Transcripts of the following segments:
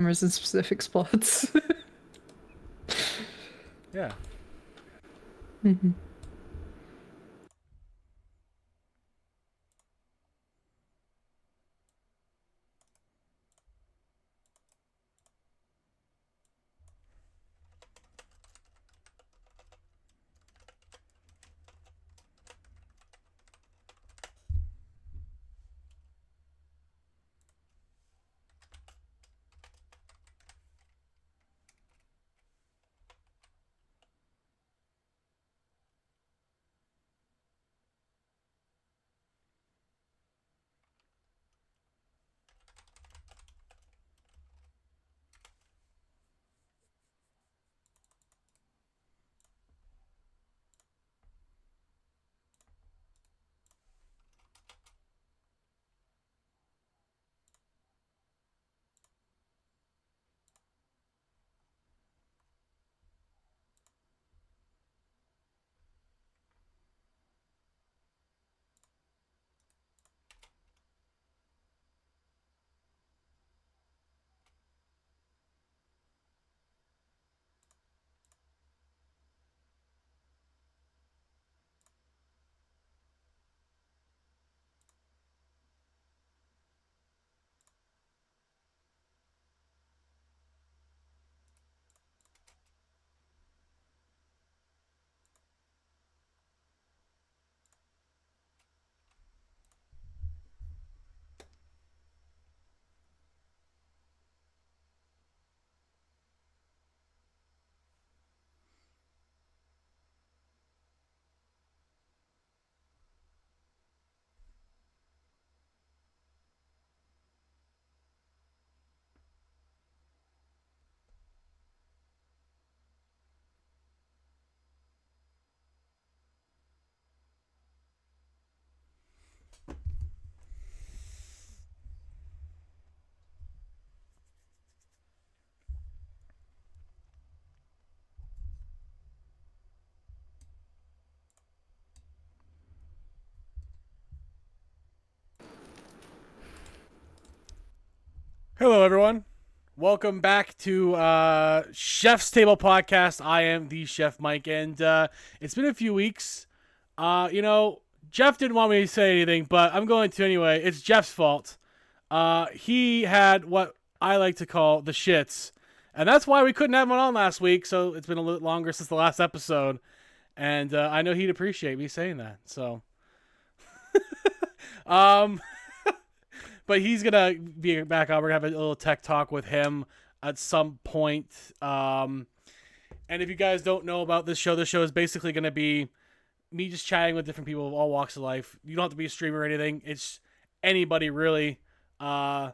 cameras in specific spots. Yeah. Mhm. Hello, everyone. Welcome back to Chef's Table Podcast. I am the Chef Mike, and it's been a few weeks. Jeff didn't want me to say anything, but I'm going to anyway. It's Jeff's fault. He had what I like to call the shits, and that's why we couldn't have him on last week. So it's been a little longer since the last episode, and I know he'd appreciate me saying that. So, um, but he's gonna be back on. We're gonna have a little tech talk with him at some point. And if you guys don't know about this show is basically gonna be me just chatting with different people of all walks of life. You don't have to be a streamer or anything. It's anybody really. Uh,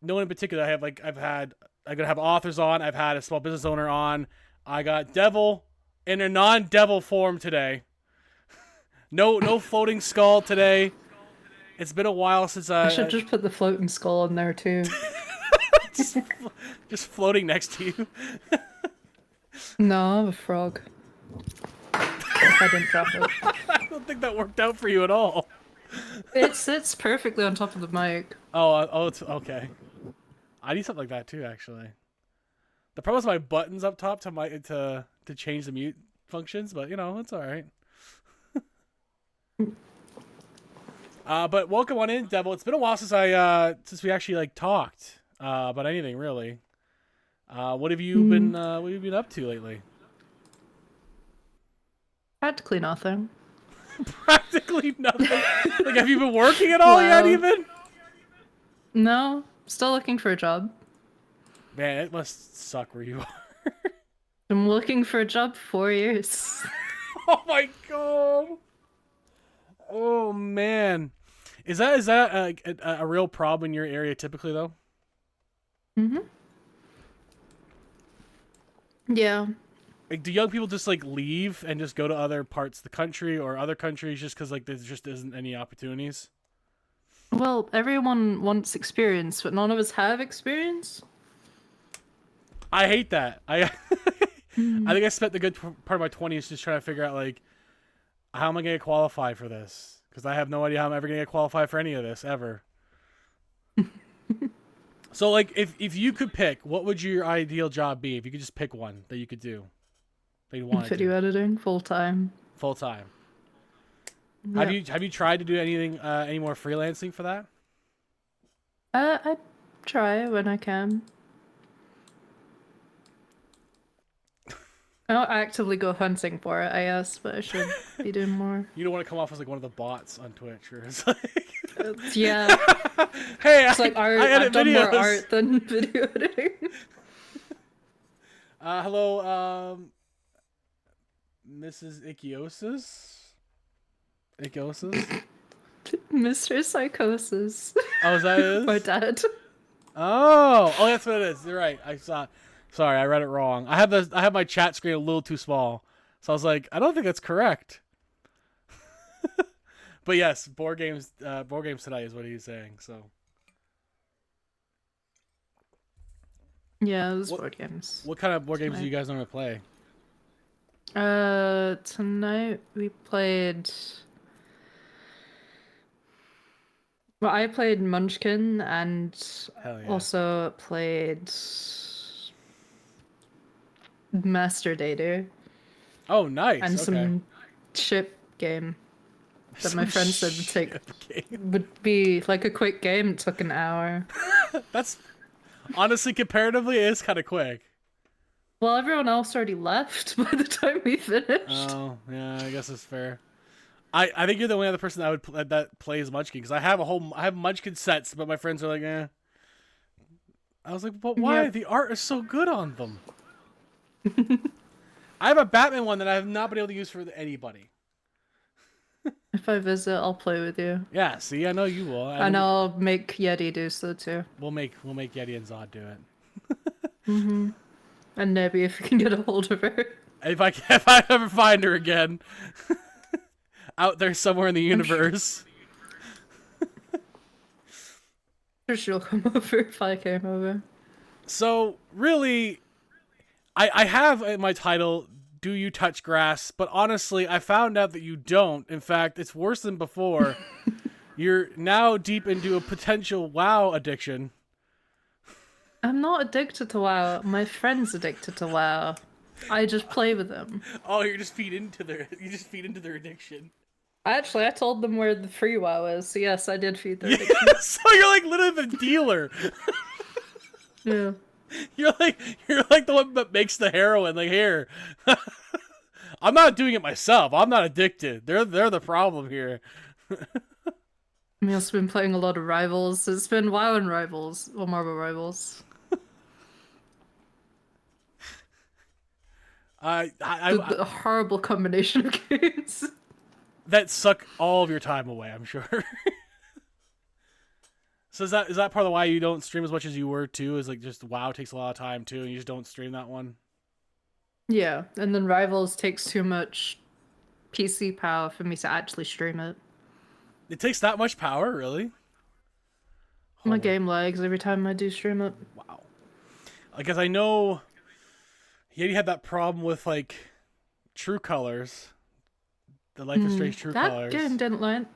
no one in particular. I'm gonna have authors on. I've had a small business owner on. I got Devil in a non-devil form today. No floating skull today. It's been a while since I should just put the floating skull on there too. just, just floating next to you. No, I'm a frog. If I didn't drop it. I don't think that worked out for you at all. It sits perfectly on top of the mic. Oh, it's okay. I need something like that too, actually. The problem is my buttons up top to change the mute functions, but it's all right. But welcome on in, Devil. It's been a while since we actually talked about anything really. What have you been up to lately? Practically nothing. Practically nothing. Have you been working at all yet? Well, Even? no, still looking for a job. Man, it must suck where you are. I'm looking for a job 4 years. Oh my god. Oh man. Is that a real problem in your area typically though? Mhm. Yeah. Do young people just leave and just go to other parts of the country or other countries just because there just isn't any opportunities? Well, everyone wants experience, but none of us have experience. I hate that. I Mm. think I spent the good part of my 20s just trying to figure out how am I going to qualify for this? Because I have no idea how I'm ever going to get qualified for any of this ever. So like, if you could pick, what would your ideal job be? If you could just pick one that you could do, that you want to Video do editing full time. full time. Yeah. Have you tried to do anything any more freelancing for that? I try when I can. I don't actively go hunting for it, I guess, but I should be doing more. You don't want to come off as like one of the bots on Twitch, or it's like, Yeah, hey, it's like art. I edit I've done videos. more art than video editing. Hello, Mrs. Ichiosis? Mr. Psychosis. Oh, is that it? My dad. Oh, that's what it is. You're right. I saw. Sorry, I read it wrong. I have my chat screen a little too small, so I was like, I don't think that's correct. But yes, board games tonight is what he's saying. So Yeah, it was board games. what kind of board games do you guys normally play? Tonight we played. Well, I played Munchkin and Hell yeah. also played Master Dater Oh, nice. and Okay. some ship game that my Some friend said would take shit game. would be like a quick game. It took an hour. That's honestly comparatively it is kind of quick. Well, everyone else already left by the time we finished. Oh, yeah, I guess that's fair. I think you're the only other person that that plays Munchkin because I have Munchkin sets, but my friends are like, eh. I was like, but why? Yeah. The art is so good on them. I have a Batman one that I have not been able to use for anybody. If I visit, I'll play with you. Yeah, see, I know you will. And I'll make Yeti do so too. We'll make Yeti and Zod do it. And Nebby if you can get a hold of her. If I ever find her again, out there somewhere in the universe. Sure she'll come over if I came over. So really, I have in my title, "Do you touch grass?" But honestly, I found out that you don't. In fact, it's worse than before. You're now deep into a potential WoW addiction. I'm not addicted to WoW. My friend's addicted to WoW. I just play with them. Oh, you just feed into their addiction. Actually, I told them where the free WoW is. So yes, I did feed their addiction. Yeah, so you're like literally the dealer. Yeah. You're like the one that makes the heroin. Like, here, I'm not doing it myself. I'm not addicted. They're the problem here. I've also been playing a lot of Rivals. It's been WoW and Rivals, or Marvel Rivals. The horrible combination of games. That suck all of your time away, I'm sure. So is that part of why you don't stream as much as you were too? Is like just WoW takes a lot of time too, and you just don't stream that one? Yeah, and then Rivals takes too much PC power for me to actually stream it. It takes that much power, really? My Holy- game lags every time I do stream it. Wow. Because I know he had that problem with like True Colors, the Life is Strange True That Colors. game didn't learn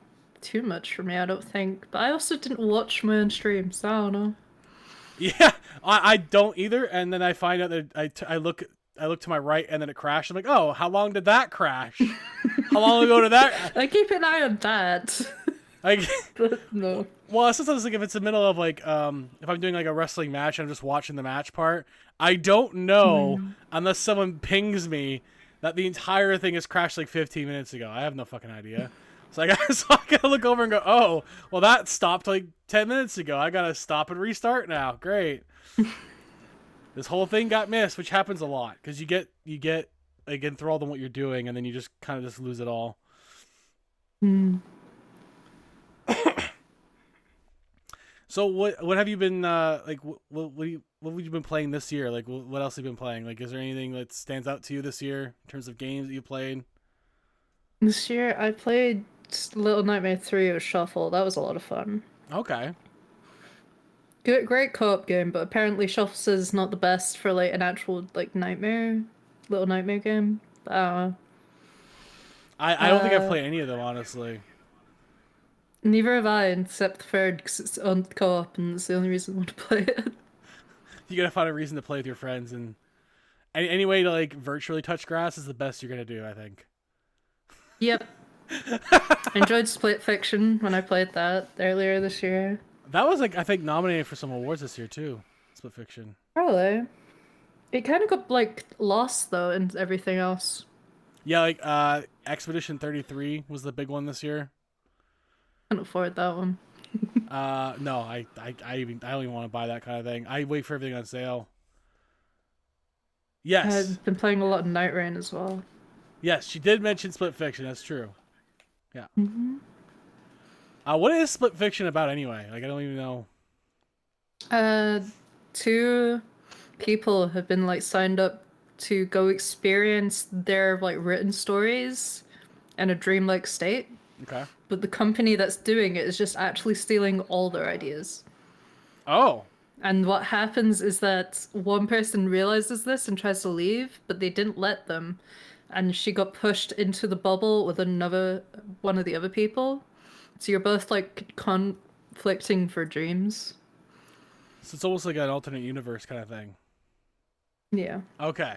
too much for me, I don't think. But I also didn't watch my own streams, so I don't know. Yeah, I don't either. And then I find out that I look to my right and then it crashed. I'm like, oh, how long did that crash? How long ago did that? I keep an eye on that. Like, But no. well, sometimes like if it's the middle of like if I'm doing like a wrestling match and I'm just watching the match part, I don't know unless someone pings me that the entire thing has crashed like 15 minutes ago. I have no fucking idea. So I gotta look over and go, oh, well that stopped like 10 minutes ago. I gotta stop and restart now. Great. This whole thing got missed, which happens a lot because you get like enthralled in what you're doing and then you just kind of just lose it all. So what have you been like what have you been playing this year? Like what else have you been playing? Like is there anything that stands out to you this year in terms of games that you played? This year I played Little Nightmare 3 with Shuffle. That was a lot of fun. Okay. Good, great co-op game, but apparently Shuffles is not the best for like an actual like Little Nightmare game. I don't think I've played any of them honestly. Neither have I, except the third, because it's on co-op, and it's the only reason I want to play it. You gotta find a reason to play with your friends, and any way to like virtually touch grass is the best you're gonna do, I think. Yep. I enjoyed Split Fiction when I played that earlier this year. That was like I think nominated for some awards this year too. Split Fiction. Probably. It kind of got like lost though in everything else. Yeah, like Expedition 33 was the big one this year. Can't afford that one. No, I don't even want to buy that kind of thing. I wait for everything on sale. Yes. I've been playing a lot of Night Rain as well. Yes, she did mention Split Fiction. That's true. Yeah. Mm-hmm. What is Split Fiction about anyway? Like I don't even know. Two people have been like signed up to go experience their like written stories in a dreamlike state. Okay. But the company that's doing it is just actually stealing all their ideas. Oh. And what happens is that one person realizes this and tries to leave, but they didn't let them. And she got pushed into the bubble with another one of the other people. So you're both like conflicting for dreams. So it's almost like an alternate universe kind of thing. Yeah. Okay.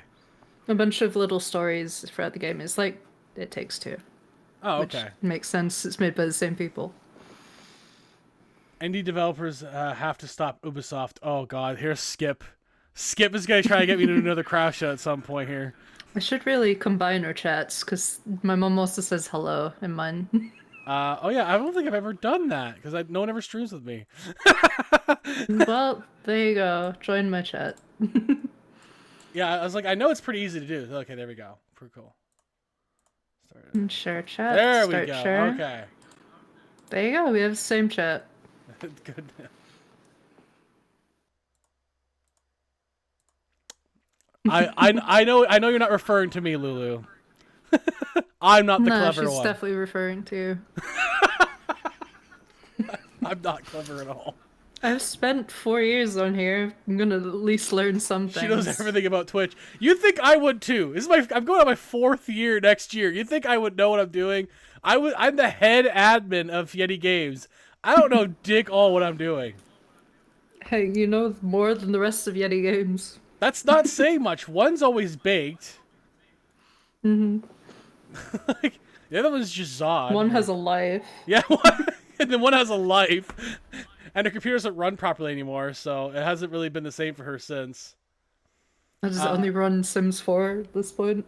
A bunch of little stories throughout the game. It's like It Takes Two. Oh, Which okay. makes sense. It's made by the same people. Indie developers have to stop Ubisoft. Oh god, here's Skip. Skip is gonna try to get me to do another crash show at some point here. I should really combine our chats because my mom also says hello in mine. Oh yeah, I don't think I've ever done that because no one ever streams with me. Well, there you go. Join my chat. Yeah, I was like, I know it's pretty easy to do. Okay, there we go. Pretty cool. Start. Share chat. There Start we go. share. Okay. There you go. We have the same chat. Good. I know you're not referring to me, Lulu. I'm not the No, clever she's one. definitely referring to. I'm not clever at all. I've spent 4 years on here. I'm gonna at least learn some things. She knows everything about Twitch. You'd think I would too. I'm going on my 4th year next year. You'd think I would know what I'm doing. I'm the head admin of Yeti Games. I don't know dick all what I'm doing. Hey, you know more than the rest of Yeti Games. That's not saying much. One's always baked. Mm-hmm. Like, the other one's just Zod. One has a life. Yeah, and then one has a life. And her computer doesn't run properly anymore, so it hasn't really been the same for her since. I just only run Sims 4 at this point.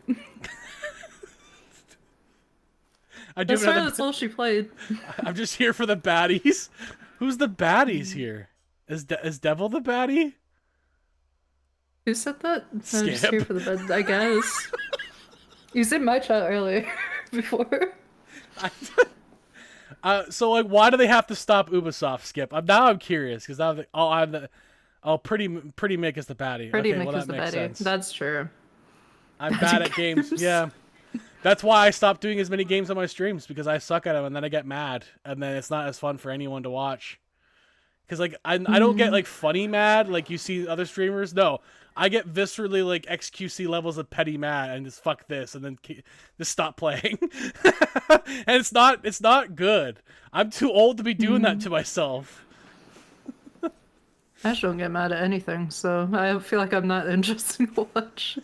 That's all she played. I'm just here for the baddies. Who's the baddies here? Is Devil the baddie? Who said that? I'm just Skip. here for the bed, I guess. You was in my chat earlier, before. So like, why do they have to stop Ubisoft, Skip? I'm curious because Pretty Mick is the baddie. Pretty okay, Mick well, is that the makes baddie. sense. That's true. I'm bad at games. Yeah. That's why I stopped doing as many games on my streams because I suck at them and then I get mad and then it's not as fun for anyone to watch. Because like I don't get like funny mad like you see other streamers. No, I get viscerally like XQC levels of petty mad and just fuck this and then just stop playing. And it's not good. I'm too old to be doing that to myself. I just don't get mad at anything, so I feel like I'm not interested to watch.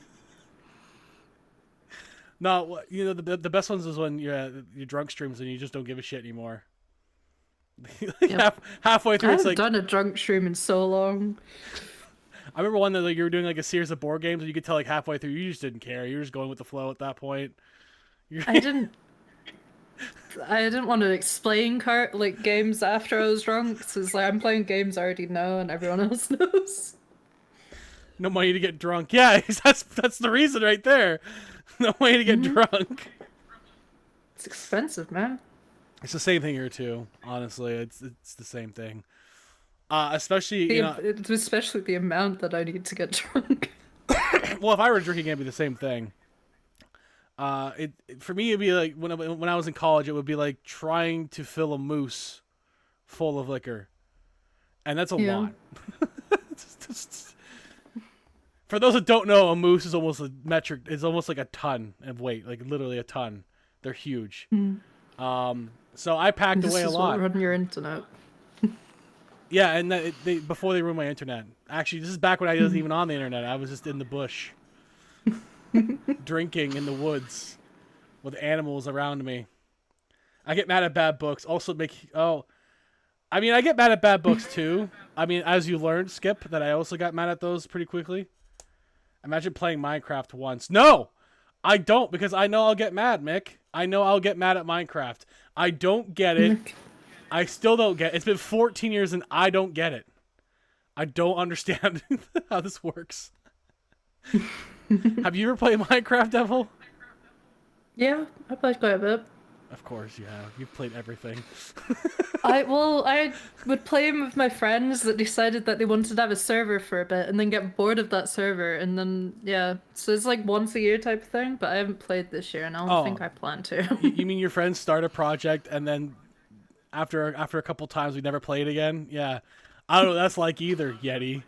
No, you know the best ones is when you're drunk streams and you just don't give a shit anymore. Like Yep. halfway through, I it's haven't like done a drunk stream in so long. I remember one that like you were doing like a series of board games and you could tell like halfway through you just didn't care. You were just going with the flow at that point. I didn't want to explain games after I was drunk. So it's like I'm playing games I already know and everyone else knows. No money to get drunk. Yeah, that's the reason right there. No way to get drunk. It's expensive, man. It's the same thing here too. Honestly, it's the same thing. Especially Especially the amount that I need to get drunk. well, if I were drinking, it'd be the same thing. For me, it'd be like when I was in college, it would be like trying to fill a moose full of liquor, and that's a lot. For those that don't know, a moose is almost like a ton of weight, like literally a ton. They're huge. So I packed This away a is lot. what run your internet. Yeah, and before they ruined my internet. Actually, this is back when I wasn't even on the internet. I was just in the bush, drinking in the woods, with animals around me. I get mad at bad books. Also I mean, I get mad at bad books too. I mean, as you learned, Skip, that I also got mad at those pretty quickly. Imagine playing Minecraft once. No, I don't, because I know I'll get mad, Mick. I know I'll get mad at Minecraft. I don't get it. I still don't get it. It's been 14 years and I don't get it. I don't understand how this works. Have you ever played Minecraft, Devil? Yeah, I played quite a bit. Of course you have. You've played everything. I would play him with my friends that decided that they wanted to have a server for a bit and then get bored of that server and then yeah. So it's like once a year type of thing, but I haven't played this year and I don't think I plan to. You mean your friends start a project and then after a couple times we never played again? Yeah. I don't know what that's like either, Yeti.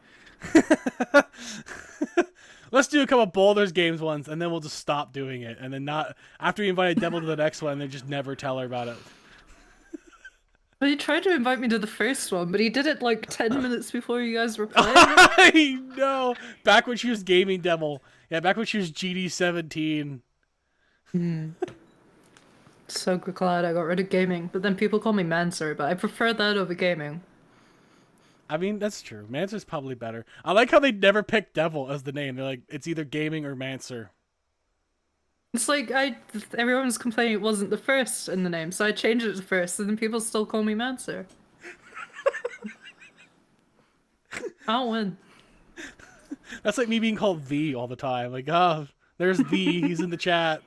Let's do a couple Boulders games once, and then we'll just stop doing it. And then not after we invited Devil to the next one, they just never tell her about it. Well, he tried to invite me to the first one, but he did it like 10 minutes before you guys were playing. I know. Back when she was gaming Devil. Yeah, back when she was GD17. So glad I got rid of gaming, but then people call me Manser, but I prefer that over gaming. I mean, that's true. Mancer's probably better. I like how they never pick Devil as the name. They're like, it's either gaming or Mancer. It's like everyone was complaining it wasn't the first in the name, so I changed it to first, and then people still call me Manser. I'll win. That's like me being called V all the time. Like, oh, there's V. He's in the chat.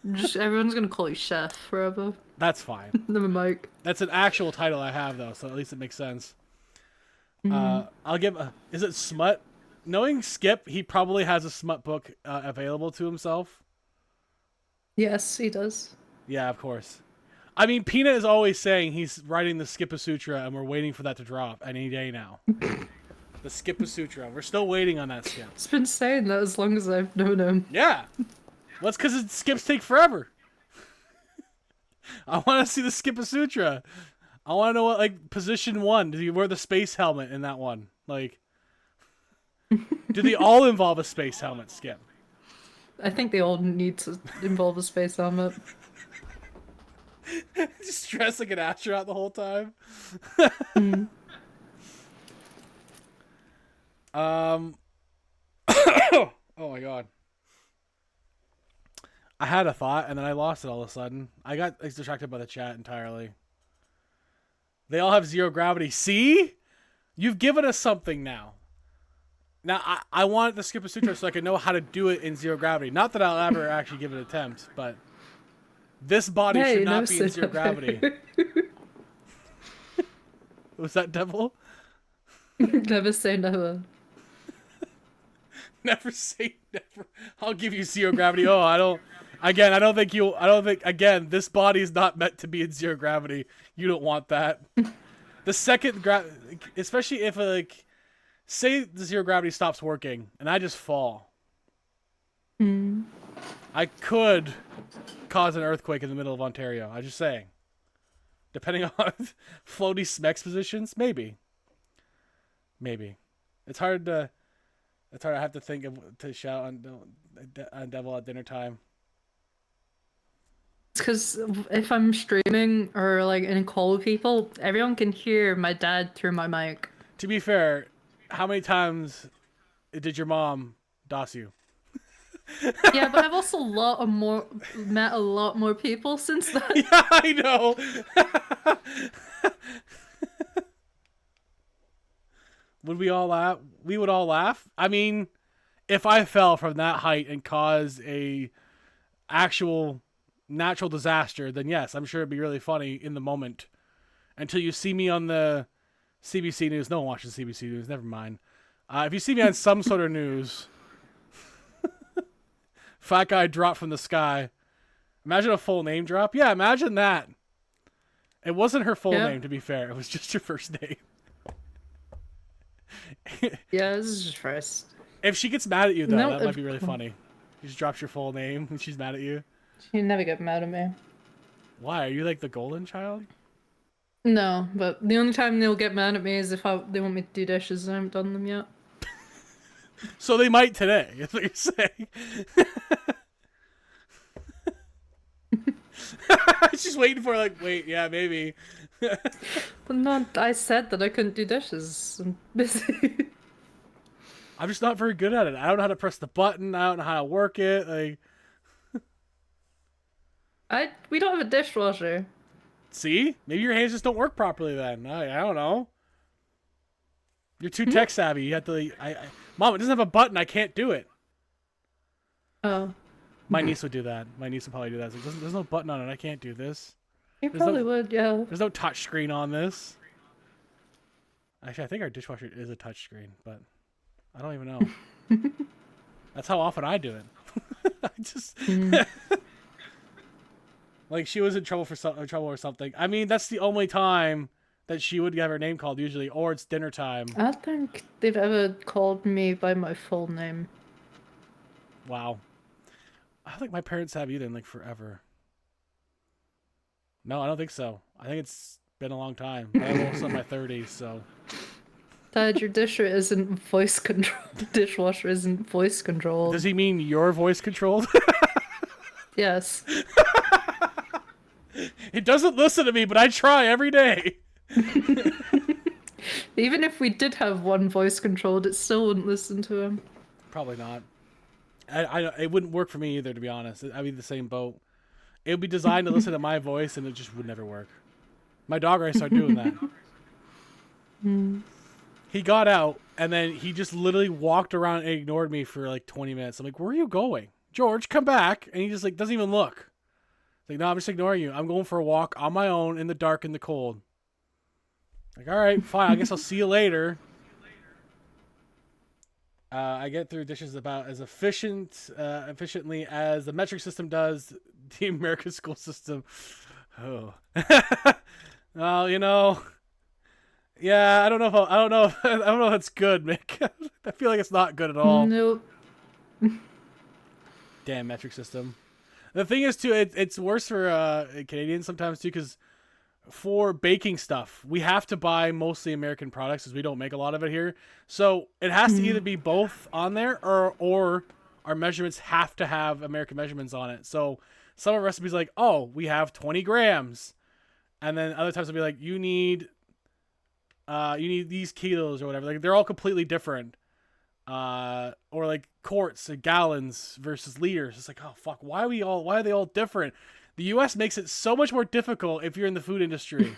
Everyone's gonna call you Chef forever. That's fine. Never Mike. That's an actual title I have though, so at least it makes sense. I'll give. Is it Smut? Knowing Skip, he probably has a Smut book available to himself. Yes, he does. Yeah, of course. I mean, Peanut is always saying he's writing the Skipasutra, and we're waiting for that to drop any day now. The Skipasutra. We're still waiting on that, Skip. It's been saying that as long as I've known him. Yeah. Well, it's because skips take forever. I want to see the Skipasutra. I want to know what, like, position 1. Do you wear the space helmet in that one? Like, do they all involve a space helmet, Skip? I think they all need to involve a space helmet. Just dress like an astronaut the whole time. Oh my god. I had a thought and then I lost it all of a sudden. I got distracted by the chat entirely. They all have zero gravity. See? You've given us something now. Now, I wanted the Skipasutra so I could know how to do it in zero gravity. Not that I'll ever actually give it an attempt, but this body should not be in zero gravity. Was that Devil? Never say never. Never say never. I'll give you zero gravity. Oh, I don't think, again, this body is not meant to be in zero gravity. You don't want that. The second, especially if, like, say the zero gravity stops working and I just fall. I could cause an earthquake in the middle of Ontario. I'm just saying. Depending on floaty Smex positions, maybe. Maybe. It's hard to have to think of to shout on Devil at dinner time. It's because if I'm streaming or like in a call with people, everyone can hear my dad through my mic. To be fair, how many times did your mom DOS you? Yeah, but I've also met a lot more people since then. Yeah, I know. Would we all laugh? We would all laugh. I mean, if I fell from that height and caused a actual natural disaster, then yes, I'm sure it'd be really funny in the moment. Until you see me on the CBC News. No one watches CBC News. Never mind. If you see me on some sort of news, fat guy dropped from the sky. Imagine a full name drop. Yeah, imagine that. It wasn't her full name, to be fair. It was just her first name. Yeah, this is just first. If she gets mad at you, though, that might be really funny. She just drops your full name and she's mad at you. She'd never get mad at me. Why? Are you like the golden child? No, but the only time they'll get mad at me is if they want me to do dishes and I haven't done them yet. So they might today. Is what you're saying? She's waiting for like, wait, yeah, maybe. But no, I said that I couldn't do dishes. I'm busy. I'm just not very good at it. I don't know how to press the button. I don't know how to work it. Like, We don't have a dishwasher. see, maybe your hands just don't work properly. Then I don't know. You're too tech savvy. You have to. Like, Mom, it doesn't have a button. I can't do it. Oh, My niece would do that. My niece would probably do that. It's like, there's no button on it. I can't do this. you There's probably no- would, yeah. There's no touch screen on this. Actually, I think our dishwasher is a touch screen, but I don't even know. That's how often I do it. I just like she was in trouble for trouble or something. I mean, that's the only time that she would have her name called usually, or it's dinner time. I don't think they've ever called me by my full name. Wow. I don't think my parents have either in like forever. No, I don't think so. I think it's been a long time. I'm almost in my 30s, so. Dad, your dishwasher isn't voice controlled. The dishwasher isn't voice controlled. Does he mean your voice controlled? Yes. It doesn't listen to me, but I try every day. Even if we did have one voice controlled, it still wouldn't listen to him. Probably not. It wouldn't work for me either, to be honest. I'd be the same boat. It would be designed to listen to my voice, and it just would never work. My dog already started doing that. He got out, and then he just literally walked around and ignored me for like 20 minutes. I'm like, where are you going? George, come back. And he just like doesn't even look. Like, no, I'm just ignoring you. I'm going for a walk on my own in the dark and the cold. Like, all right, fine. I guess I'll see you later. I get through dishes about as efficiently as the metric system does the American school system. Oh, well, you know, yeah. I don't know if I don't know. I don't know if it's good, Mick. I feel like it's not good at all. Nope. Damn metric system. The thing is, too, it's worse for Canadians sometimes too, because for baking stuff, we have to buy mostly American products because we don't make a lot of it here. So it has to either be both on there or our measurements have to have American measurements on it. So some of our recipes like, oh, we have 20 grams. And then other times it'll be like, you need these kilos or whatever. Like they're all completely different. Or like quarts and gallons versus liters. It's like, oh fuck, why are they all different? The US makes it so much more difficult if you're in the food industry.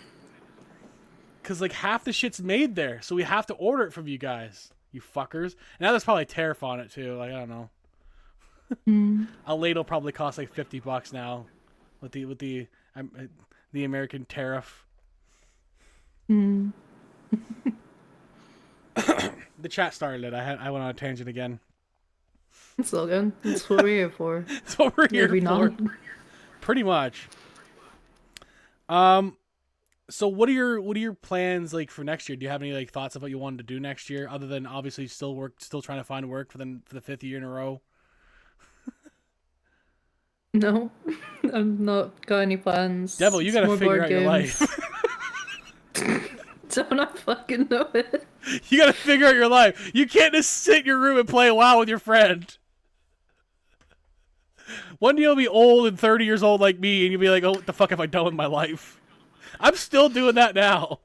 Cause like half the shit's made there. So we have to order it from you guys. You fuckers. And now there's probably tariff on it too. Like, I don't know. A ladle probably costs like $50 now with the American tariff. The chat started it. I went on a tangent again. It's all good. That's what we're here for. That's what we're here Maybe for. not. Pretty much. So what are your plans like for next year? Do you have any like thoughts of what you wanted to do next year, other than obviously still trying to find work for the fifth year in a row? No, I've not got any plans. Devil, you It's gotta more figure board out your games. life. Don't I fucking know it? You gotta figure out your life. You can't just sit in your room and play WoW with your friend. One day you'll be old and 30 years old like me, and you'll be like, oh, what the fuck have I done with my life? I'm still doing that now.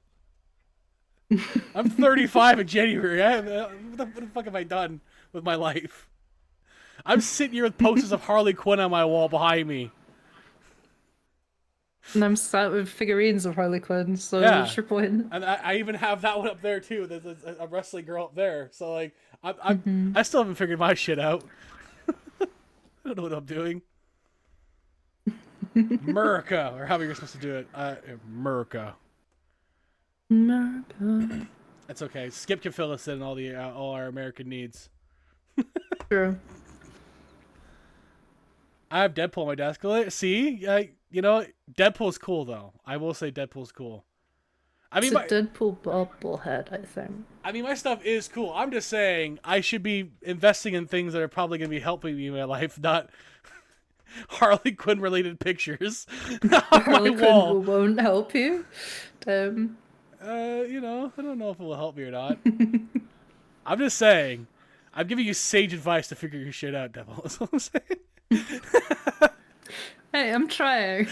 I'm 35 in January. What the fuck have I done with my life? I'm sitting here with posters of Harley Quinn on my wall behind me. And I'm sat with figurines of Harley Quinn, so Yeah. what's your point? And I even have that one up there too. There's a wrestling girl up there. So like, I still haven't figured my shit out. I don't know what I'm doing. America, or however you're supposed to do it. America. America. That's okay. Skip can fill us in all our American needs. True. I have Deadpool on my desk. See, you know, Deadpool's cool though. I will say Deadpool's cool. I mean, It's a Deadpool bobblehead, I think. I mean, my stuff is cool. I'm just saying I should be investing in things that are probably going to be helping me in my life, not Harley Quinn related pictures on my Harley wall. Quinn won't help you. Um, You know, I don't know if it will help me or not. I'm just saying. I'm giving you sage advice to figure your shit out, Devil. That's what I'm saying. hey, I'm trying.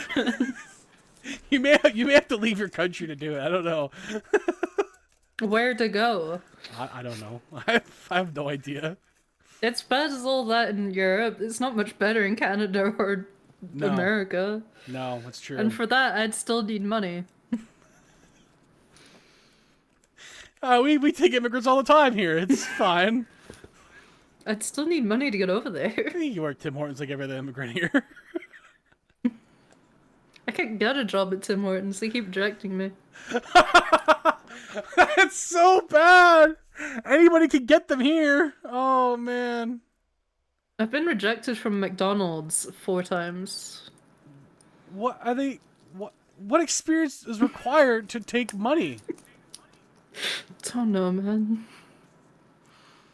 You may have to leave your country to do it. I don't know. Where to go? I don't know. I have no idea. It's bad as all that in Europe. It's not much better in Canada or No. America. No, that's true. And for that, I'd still need money. We take immigrants all the time here. It's fine. I'd still need money to get over there. You work Tim Hortons like every other immigrant here. I can't get a job at Tim Hortons. They keep rejecting me. That's so bad. Anybody can get them here. Oh man. I've been rejected from McDonald's 4 times. What are they? What experience is required to take money? Don't know, man.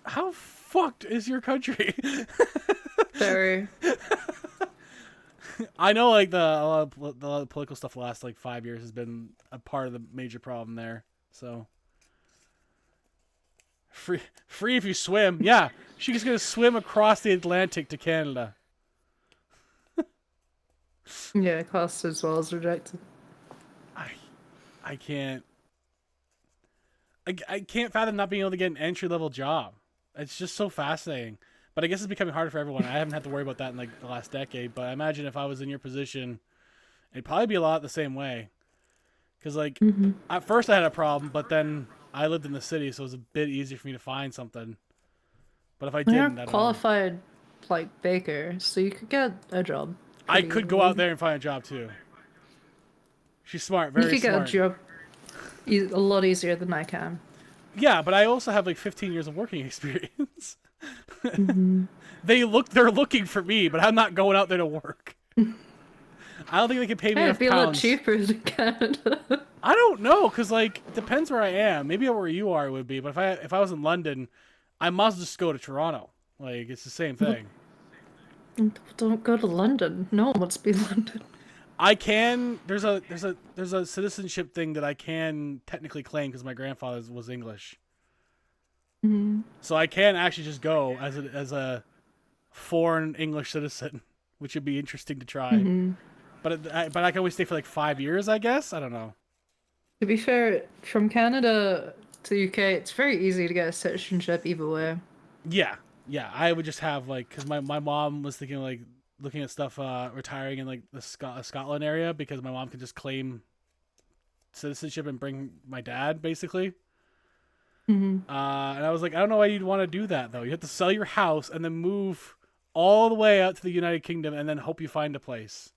How fucked is your country? Very. I know, like the political stuff the last like 5 years has been a part of the major problem there. So free if you swim. Yeah, she's gonna swim across the Atlantic to Canada. Yeah, Costa as well is rejected. I can't. I can't fathom not being able to get an entry level job. It's just so fascinating. But I guess it's becoming harder for everyone. I haven't had to worry about that in like the last decade. But I imagine if I was in your position, it'd probably be a lot the same way. Because like at first I had a problem, but then I lived in the city, so it was a bit easier for me to find something. But if I You're didn't, I a don't know. qualified like baker, so you could get a job. I pretty could go easily. out there and find a job too. She's smart, You very could get smart. a job a lot easier than I can. Yeah, but I also have like 15 years of working experience. They're looking for me, but I'm not going out there to work. I don't think they can pay me Hey, enough it'd be a lot pounds. cheaper than Canada. I don't know, cause like depends where I am. Maybe where you are would be, but if I was in London, I must just go to Toronto. Like it's the same thing. Don't go to London. No one wants to be in London. I can. There's a citizenship thing that I can technically claim because my grandfather was English. So I can actually just go as a foreign English citizen, which would be interesting to try. But I can only stay for like 5 years, I guess. I don't know. To be fair, from Canada to UK, it's very easy to get a citizenship either way. Yeah. I would just have like because my mom was thinking like looking at stuff retiring in like the Scotland area because my mom could just claim citizenship and bring my dad basically. And I was like, I don't know why you'd want to do that though. You have to sell your house and then move all the way out to the United Kingdom and then hope you find a place.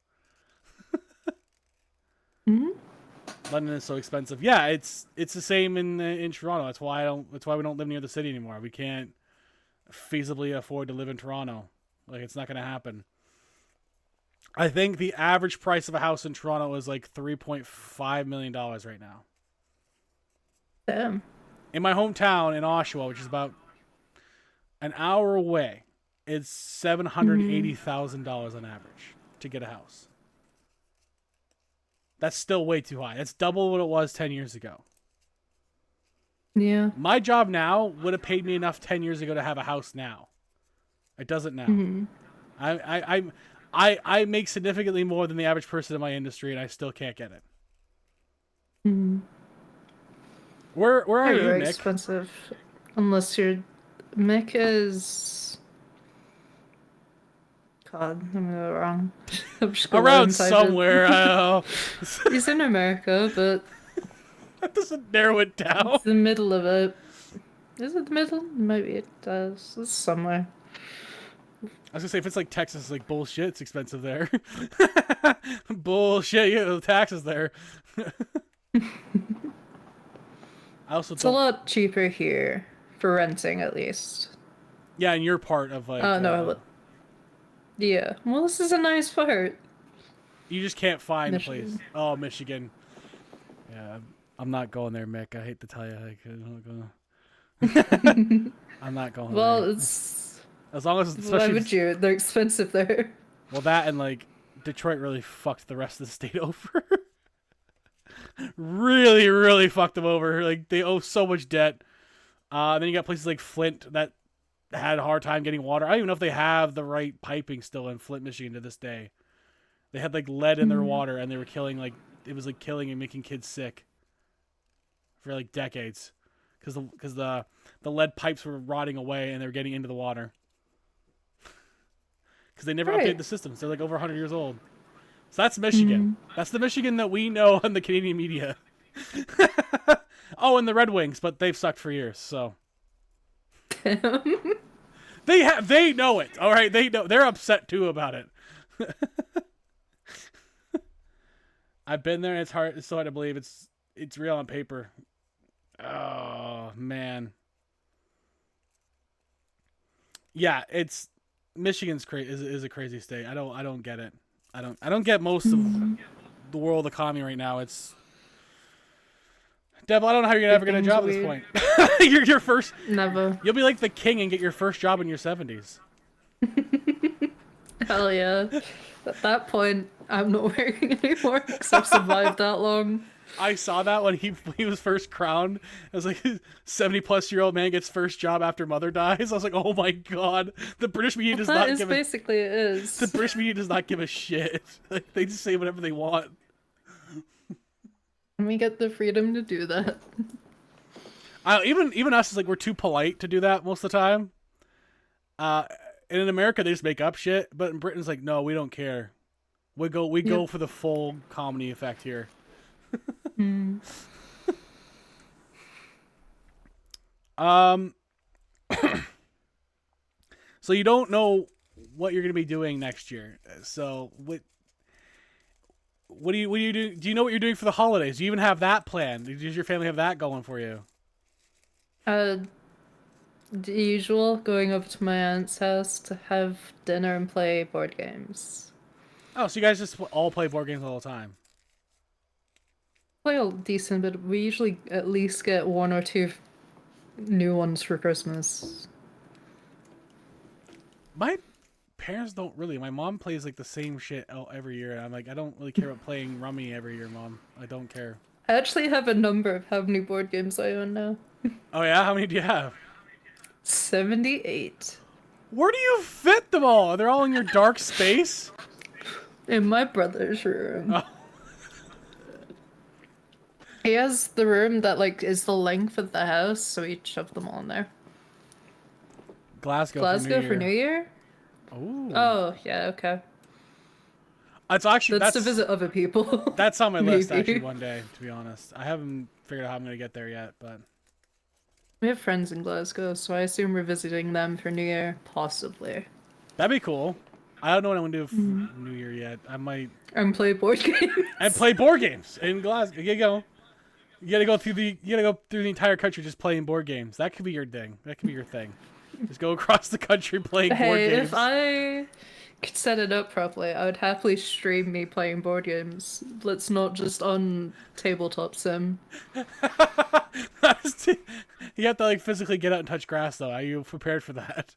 London is so expensive. Yeah, it's the same in Toronto. That's why we don't live near the city anymore. We can't feasibly afford to live in Toronto. Like it's not going to happen. I think the average price of a house in Toronto is like $3.5 million right now. Damn. In my hometown in Oshawa, which is about an hour away, it's $780,000 on average to get a house. That's still way too high. That's double what it was 10 years ago. Yeah. My job now would have paid me enough 10 years ago to have a house now. It doesn't now. I make significantly more than the average person in my industry, and I still can't get it. Where are you, Very Nick? expensive. Unless your Mick is... God, I'm gonna go wrong. I'm just going Around inside it. somewhere. I don't know. He's in America, but That doesn't narrow it down. it's the middle of it. Is it the middle? Maybe it does. It's somewhere. I was gonna say if it's like Texas, it's like bullshit. It's expensive there. Bullshit. You get the taxes there. I also It's a lot cheaper here for renting, at least. Yeah, in your part of like. No. Yeah. Well, this is a nice part. You just can't find a Michigan. place. Oh, Michigan. Yeah, I'm not going there, Mick. I hate to tell you, I'm not going. I'm not going Well, there. it's... As long as, Why especially, would you? They're expensive there. Well, that and like Detroit really fucked the rest of the state over. Really, really fucked them over. Like they owe so much debt. Then you got places like Flint that had a hard time getting water. I don't even know if they have the right piping still in Flint, Michigan to this day. They had like lead in their water, and they were killing like it was like killing and making kids sick for like decades because the lead pipes were rotting away and they were getting into the water because they never updated the systems. They're like over 100 years old. So that's Michigan. That's the Michigan that we know in the Canadian media. Oh, and the Red Wings, but they've sucked for years. So they know it. All right, they know. They're upset too about it. I've been there. And it's hard. It's so hard to believe. It's real on paper. Oh man. Yeah, it's Michigan's is a crazy state. I don't get it. I don't get most of the world economy right now. It's Devil, I don't know how you're ever gonna job at this point. your first Never. You'll be like the king and get your first job in your 70s. Hell yeah. At that point, I'm not working anymore because I've survived that long. I saw that when he was first crowned. It was like 70-plus-year-old man gets first job after mother dies. I was like, oh my god, the British media does not give basically it is. The British media does not give a shit. Like, they just say whatever they want. And we get the freedom to do that. Even us is like we're too polite to do that most of the time. And in America they just make up shit, but in Britain's like, no, we don't care. We go for the full comedy effect here. So you don't know what you're gonna be doing next year. So what do you do? Do you know what you're doing for the holidays? Do you even have that planned? Does your family have that going for you? The usual, going over to my aunt's house to have dinner and play board games. Oh, so you guys just all play board games all the time? Play a decent bit. We usually at least get one or two new ones for Christmas. My parents don't really. My mom plays like the same shit every year. I'm like, I don't really care about playing Rummy every year, Mom. I don't care. I actually have a number of how many board games I own now. Oh yeah? How many do you have? 78. Where do you fit them all? They're all in your dark space? In my brother's room. Oh. He has the room that like is the length of the house, so he shoved them all in there. Glasgow for New Year? Ooh. Oh, yeah, okay. It's actually That's to visit other people. That's on my list actually one day, to be honest. I haven't figured out how I'm gonna get there yet, but We have friends in Glasgow, so I assume we're visiting them for New Year, possibly. that'd be cool. I don't know what I'm gonna do for New Year yet. I might And play board games. and play board games in Glasgow. You go. You gotta go through the entire country just playing board games. That could be your thing. That could be your thing. Just go across the country playing board games. If I could set it up properly, I would happily stream me playing board games. Let's not just on tabletop sim. You have to like physically get out and touch grass though. Are you prepared for that?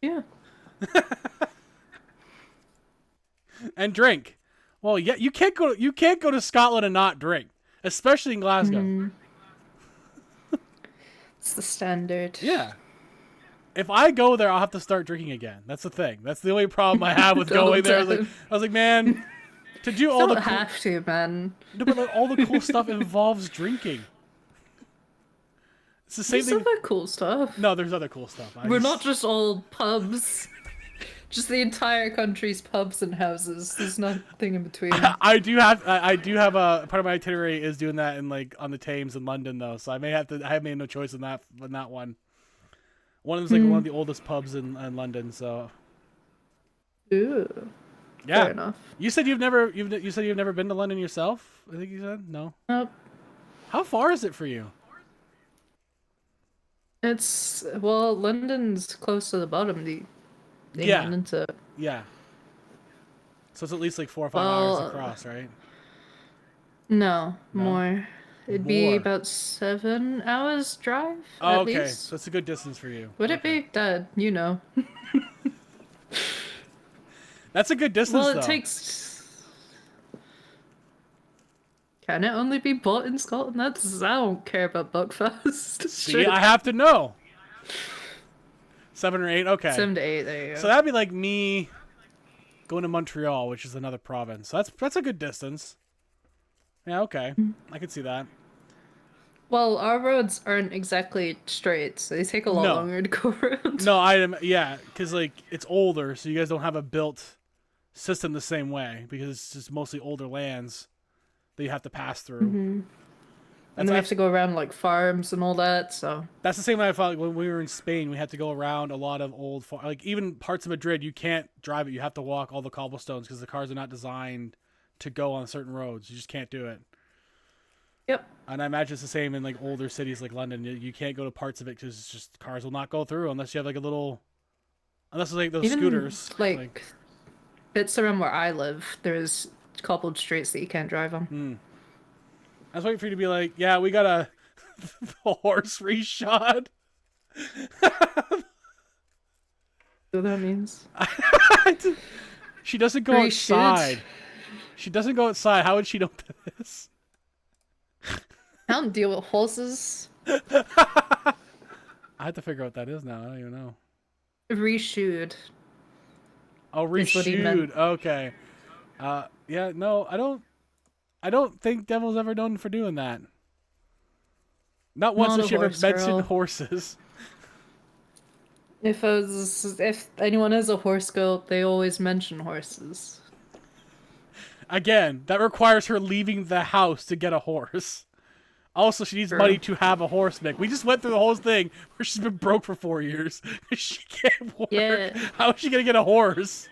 Yeah. And drink. Well, yeah, you can't go to Scotland and not drink, especially in Glasgow. It's the standard. Yeah. If I go there, I'll have to start drinking again. That's the thing. That's the only problem I have with going there. I was like, man, to do all the have to, man. No, but like, all the cool stuff involves drinking. It's the same There's thing. other cool stuff. No, there's other cool stuff. We're not just all pubs. Just the entire country's pubs and houses. There's nothing in between. I do have a part of my itinerary is doing that in like on the Thames in London though, so I have made no choice in that one. One of them's like one of the oldest pubs in London, so. Ooh. Yeah. Fair enough. You said you've never been to London yourself? I think you said no. Nope. How far is it for you? London's close to the bottom. Yeah. Into... Yeah. So it's at least like 4 or 5 hours across, right? No, more. It'd be about 7 hours drive. Oh, at okay. least. So it's a good distance for you. Would it be? Dad, you know. That's a good distance, Well, it though. takes. Can it only be bought in Scotland? That's I don't care about Buckfast. See, I have to know. 7 or 8? Okay. 7 to 8. There you So go. that'd be like me going to Montreal, which is another province. So that's a good distance. Yeah, okay. I could see that. Well, our roads aren't exactly straight, so they take a lot No. longer to go around. No, yeah, because like it's older, so you guys don't have a built system the same way because it's just mostly older lands that you have to pass through. And That's then we have to go around like farms and all that. So That's the same way I felt like when we were in Spain. We had to go around a lot of old, like even parts of Madrid. You can't drive it. You have to walk all the cobblestones because the cars are not designed to go on certain roads. You just can't do it. yep. And I imagine it's the same in like older cities like London. You can't go to parts of it because it's just cars will not go through unless you have like a little, unless it's like those Even scooters. like bits around where I live, there's cobbled streets that you can't drive on. I was waiting for you to be like, yeah, we got a horse reshod. So that means She doesn't go Reshoot. outside. She doesn't go outside. How would she know this? I don't deal with horses. I have to figure out what that is now. I don't even know. Reshoot. Oh, Is what he meant. reshoot. Okay. Yeah, no, I don't think Devil's ever known for doing that. Not once Not has a she ever horse mentioned girl. horses. If anyone is a horse girl, they always mention horses. Again, that requires her leaving the house to get a horse. Also, she needs True. money to have a horse, Mick. We just went through the whole thing where she's been broke for 4 years. She can't work. Yeah. How is she going to get a horse?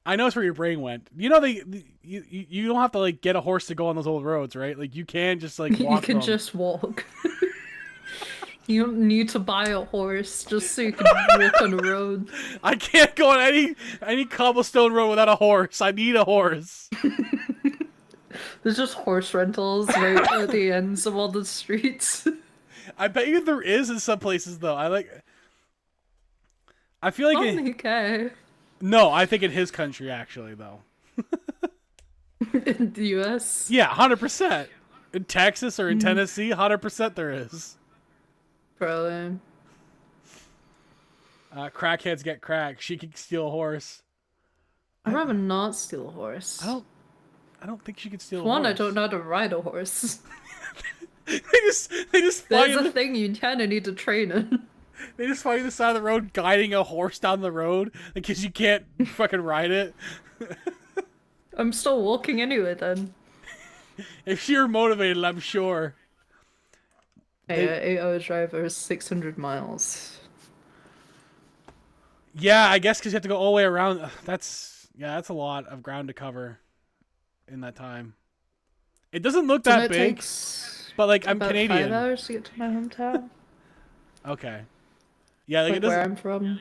I know it's where your brain went. You know, you don't have to like get a horse to go on those old roads, right? Like you can just like You walk can them. just walk. You don't need to buy a horse just so you can walk on a road. I can't go on any cobblestone road without a horse. I need a horse. There's just horse rentals right at the ends of all the streets. I bet you there is in some places though. I feel like Oh, okay. no. I think in his country actually though. In the US. Yeah, 100%. In Texas or in Tennessee, 100% there is. Probably. Crackheads get crack. She can steal a horse. I'd rather not steal a horse. I don't think she could steal a One, horse. I don't know how to ride a horse. they just fly There's you a thing you kind of need to train in. They just find you the side of the road guiding a horse down the road because you can't fucking ride it. I'm still walking anyway then. If you're motivated, I'm sure. Hey, 8 hour drive is 600 miles. Yeah, I guess because you have to go all the way around. That's a lot of ground to cover in that time. It doesn't look that And it big, takes but like I'm about Canadian. 5 hours to get to my hometown. Okay. Yeah, like it Like where doesn't I'm from.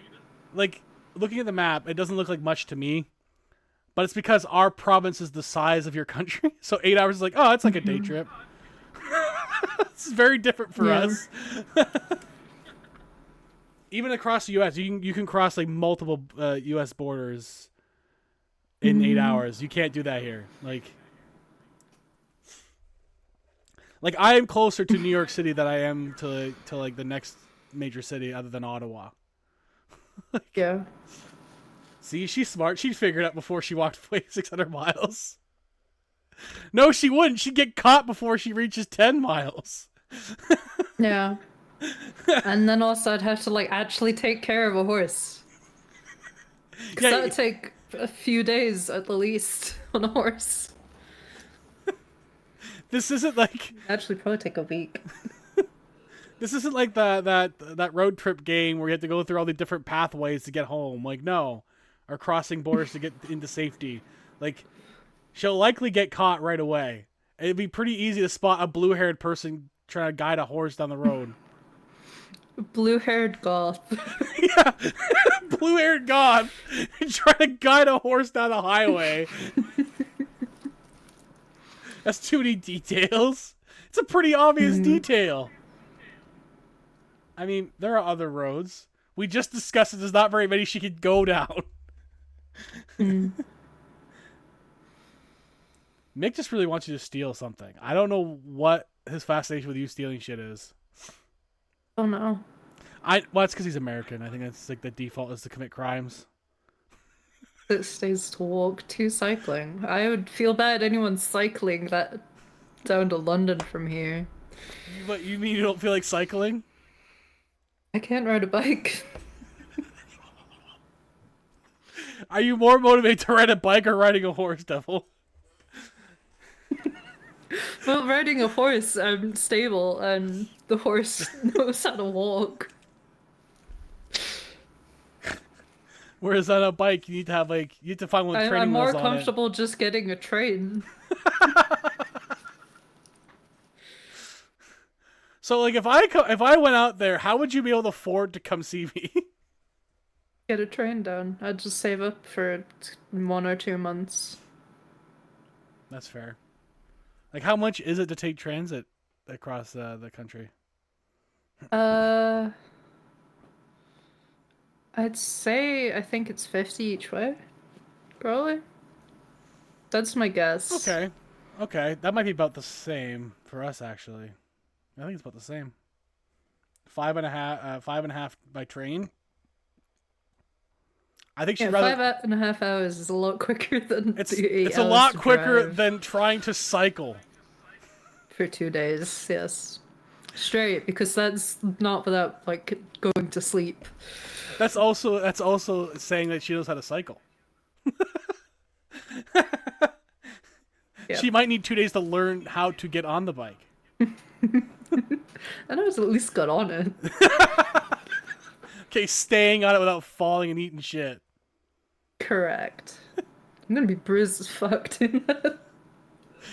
like looking at the map, it doesn't look like much to me. But it's because our province is the size of your country. So 8 hours is like, oh, it's like a day trip. It's very different for Yeah. us. Even across the U.S., you can cross like multiple U.S. borders in 8 hours. You can't do that here. Like I am closer to New York City than I am to like the next major city other than Ottawa. Yeah. See, she's smart. She'd figure it out before she walked away 600 miles. No, she wouldn't. She'd get caught before she reaches 10 miles. Yeah. And then also I'd have to like actually take care of a horse. Because Yeah, that would take a few days at the least on a horse. this isn't like Actually, probably take a week. this isn't like that road trip game where you have to go through all the different pathways to get home. Like no, or crossing borders to get into safety. Like she'll likely get caught right away. It'd be pretty easy to spot a blue-haired person trying to guide a horse down the road. Blue-haired goth. Yeah, blue-haired goth trying to guide a horse down the highway. That's too many details. It's a pretty obvious detail. I mean, there are other roads. We just discussed that there's not very many she could go down. Mm. Mick just really wants you to steal something. I don't know what his fascination with you stealing shit is. Oh no. Well, it's because he's American. I think that's like the default is to commit crimes. It stays to walk to cycling. I would feel bad anyone cycling that down to London from here. But you mean you don't feel like cycling? I can't ride a bike. Are you more motivated to ride a bike or riding a horse, Devil? Well, riding a horse, I'm stable, and the horse knows how to walk. Whereas on a bike, you need to have you need to find one with training I'm more wheels on it. comfortable just getting a train. So, like, if I went out there, how would you be able to afford to come see me? Get a train down. I'd just save up for 1 or 2 months. That's fair. Like, how much is it to take transit across the country? I'd say I think it's 50 each way. Probably. That's my guess. Okay, that might be about the same for us actually. I think it's about the same. 5.5 by train. I think she'd Yeah, rather. 5.5 hours is a lot quicker than It's the 8 it's a hours lot to quicker drive than trying to cycle. for 2 days. Yes, straight, because that's not without like going to sleep. That's also saying that she knows how to cycle. Yeah. She might need 2 days to learn how to get on the bike. I know it's at least got on it. Okay, staying on it without falling and eating shit. Correct. I'm gonna be bruised as fuck doing that.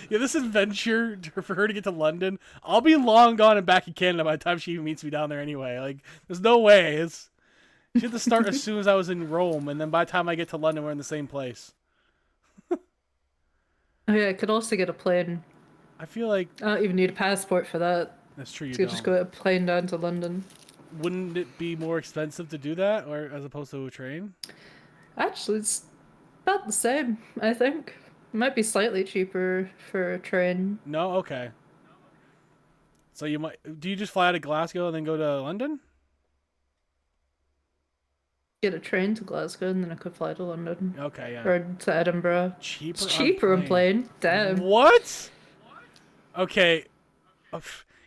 Yeah, this adventure for her to get to London, I'll be long gone and back in Canada by the time she even meets me down there anyway. Like, there's no way. She had to start as soon as I was in Rome, and then by the time I get to London, we're in the same place. Oh yeah, I could also get a plane. I feel like I don't even need a passport for that. that's true. You So you just don't. go a plane down to London. Wouldn't it be more expensive to do that, or as opposed to a train? Actually, it's about the same, I think. It might be slightly cheaper for a train. No, okay. So you might. Do you just fly out of Glasgow and then go to London? Get a train to Glasgow and then I could fly to London. Okay, yeah. Or to Edinburgh. Cheaper. It's cheaper on plane. Damn. What? Okay.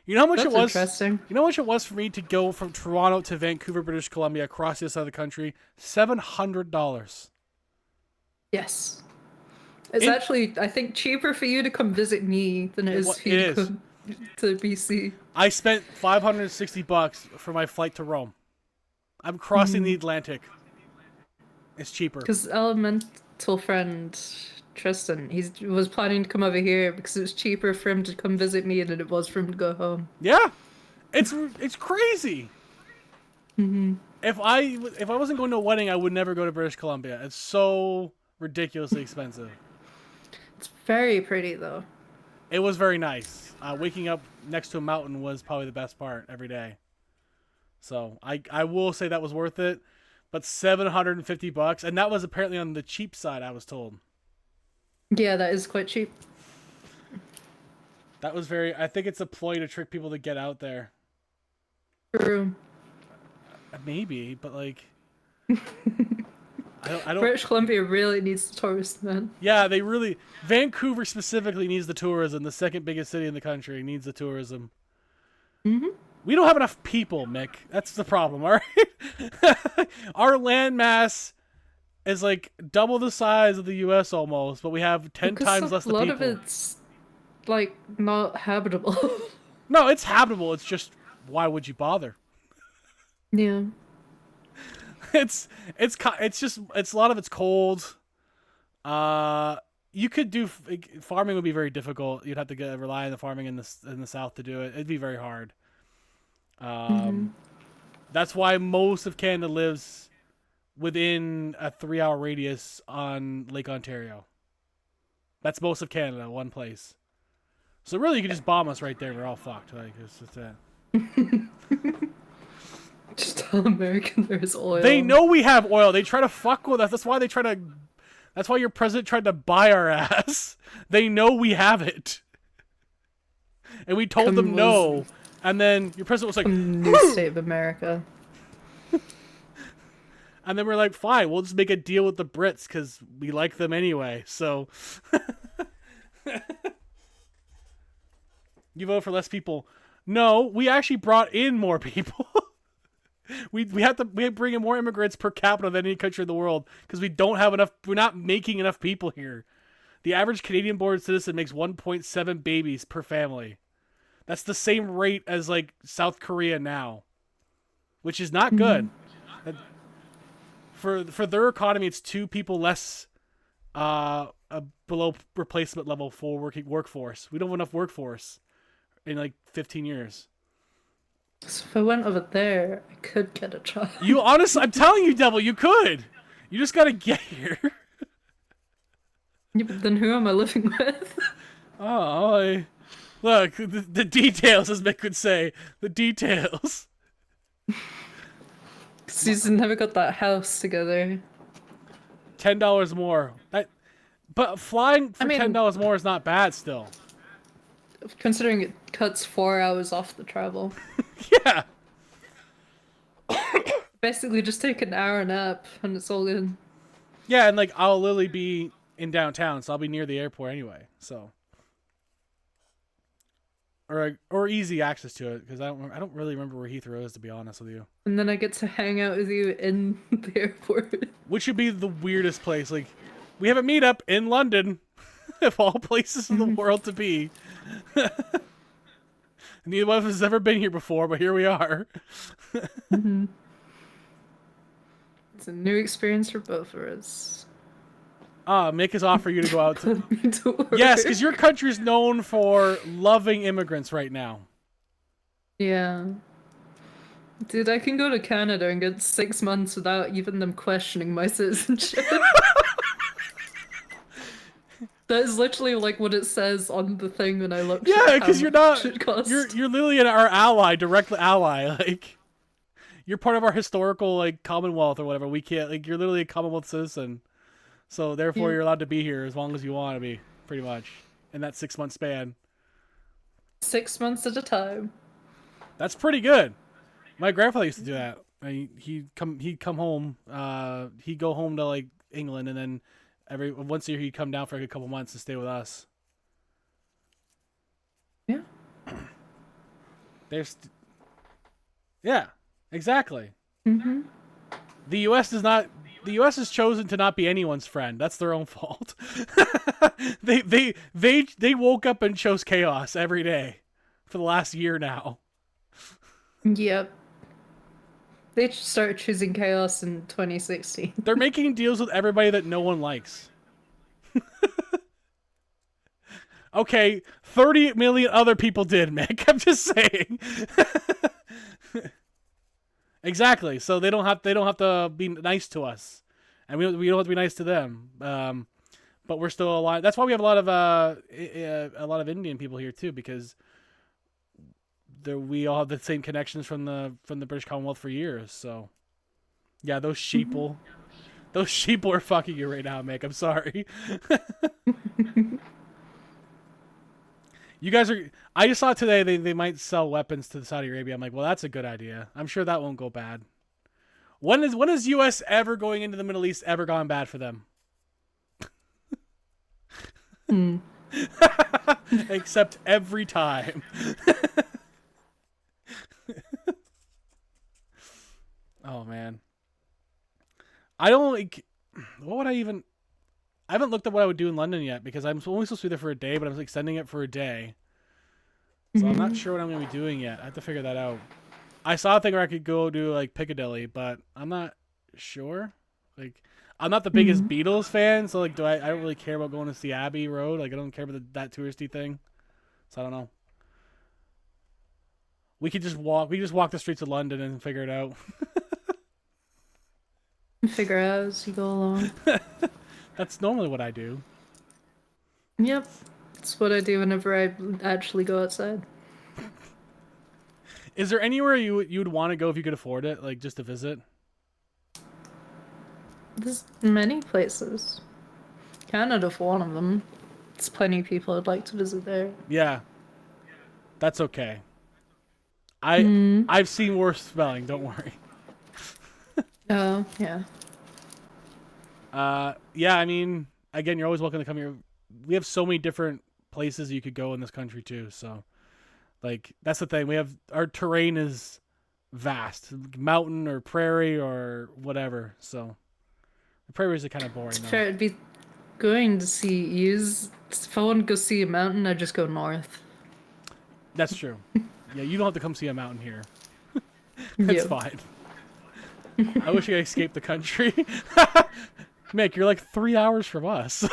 You know how much That's it was? interesting. You know how much it was for me to go from Toronto to Vancouver, British Columbia, across the other side of the country? $700. Yes. It's actually, I think, cheaper for you to come visit me than it is for you to come to BC. I spent $560 for my flight to Rome. I'm crossing the Atlantic. It's cheaper. Because elemental friend Tristan, he was planning to come over here because it was cheaper for him to come visit me than it was for him to go home. Yeah, it's crazy. If I wasn't going to a wedding, I would never go to British Columbia. It's so ridiculously expensive. It's very pretty though. It was very nice. Waking up next to a mountain was probably the best part every day. So I will say that was worth it, but $750, and that was apparently on the cheap side, I was told. Yeah, that is quite cheap. That was very. I think it's a ploy to trick people to get out there. True. Maybe, but like, I don't. British Columbia really needs the tourists, man. Yeah, they really. Vancouver specifically needs the tourism. The second biggest city in the country needs the tourism. We don't have enough people, Mick. That's the problem, all right? Our landmass is like double the size of the U.S. almost, but we have 10 times less the people. A lot of it's like not habitable. No, it's habitable. It's just, why would you bother? Yeah. It's just a lot of it's cold. You could do farming would be very difficult. You'd have to rely on the farming in the south to do it. It'd be very hard. That's why most of Canada lives within a 3-hour radius on Lake Ontario. That's most of Canada, one place. So really, you could just bomb us right there. We're all fucked. Like it's just that. tell America there's oil. They know we have oil. They try to fuck with us. That's why they try to. That's why your president tried to buy our ass. They know we have it, and we told them no. And then your president was like, "New state of America." And then we're like, fine, we'll just make a deal with the Brits because we like them anyway. So you vote for less people. No, we actually brought in more people. we bring in more immigrants per capita than any country in the world because we don't have enough. We're not making enough people here. The average Canadian-born citizen makes 1.7 babies per family. That's the same rate as like South Korea now, which is not good. For their economy, it's 2 people less below replacement level for working workforce. We don't have enough workforce in like 15 years. So if I went over there, I could get a job. You honestly, I'm telling you, Devil, you could. You just gotta get here. Yeah, but then who am I living with? Look, the details, as Mick would say, the details. Susan never got that house together. $10 more. But flying for $10 more is not bad still. Considering it cuts 4 hours off the travel. Yeah. Basically just take an hour nap and it's all good. Yeah, and like I'll literally be in downtown, so I'll be near the airport anyway. So or easy access to it because I don't really remember where Heathrow is, to be honest with you. And then I get to hang out with you in the airport. Which would be the weirdest place. Like, we have a meetup in London, of all places in the world to be. Neither one of us has ever been here before, but here we are. It's a new experience for both of us. Make us offer you to go out to... to Yes, because your country's known for loving immigrants right now. Yeah. Dude, I can go to Canada and get 6 months without even them questioning my citizenship. That is literally like what it says on the thing when I looked. Yeah, because you're not... You're literally our ally, direct ally. Like, you're part of our historical like Commonwealth or whatever. We can't... Like, you're literally a Commonwealth citizen. So, therefore, you're allowed to be here as long as you want to be, pretty much, in that 6-month span. 6 months at a time. That's pretty good. My grandfather used to do that. He'd come home. He'd go home to like England, and then once a year he'd come down for like a couple months and stay with us. Yeah. Yeah, exactly. Mm-hmm. The U.S. has chosen to not be anyone's friend. That's their own fault. They woke up and chose chaos every day for the last year now. Yep. They started choosing chaos in 2016. They're making deals with everybody that no one likes. Okay, 30 million other people did, Mick. I'm just saying. Exactly. So they don't have to be nice to us, and we don't have to be nice to them. But we're still alive. That's why we have a lot of Indian people here too, because we all have the same connections from the British Commonwealth for years. So yeah, those sheeple are fucking you right now, Mick. I'm sorry. You guys are... I just saw today they might sell weapons to Saudi Arabia. I'm like, well, that's a good idea. I'm sure that won't go bad. When is U.S. ever going into the Middle East ever gone bad for them? Except every time. Oh, man. I don't like... What would I even... I haven't looked at what I would do in London yet because I'm only supposed to be there for a day, but I'm extending it for a day. So I'm not sure what I'm going to be doing yet. I have to figure that out. I saw a thing where I could go to like Piccadilly, but I'm not sure. Like, I'm not the biggest Beatles fan, so like, I don't really care about going to see Abbey Road. Like, I don't care about that touristy thing. So I don't know. We could just walk the streets of London and figure it out. Figure out as you go along. That's normally what I do. Yep. That's what I do whenever I actually go outside. Is there anywhere you would want to go if you could afford it, like just to visit? There's many places. Canada for one of them. There's plenty of people I'd like to visit there. Yeah, that's okay. Hmm. I've seen worse spelling. Don't worry. Oh, yeah. Yeah. I mean, again, you're always welcome to come here. We have so many different places you could go in this country too. So, like, that's the thing. We have our terrain is vast, mountain or prairie or whatever. So, the prairies are kind of boring To be though. fair, it'd be going to see use. If I want to go see a mountain, I just go north. That's true. Yeah, you don't have to come see a mountain here. That's Yeah. fine. I wish I could escape the country. Mick, you're like 3 hours from us.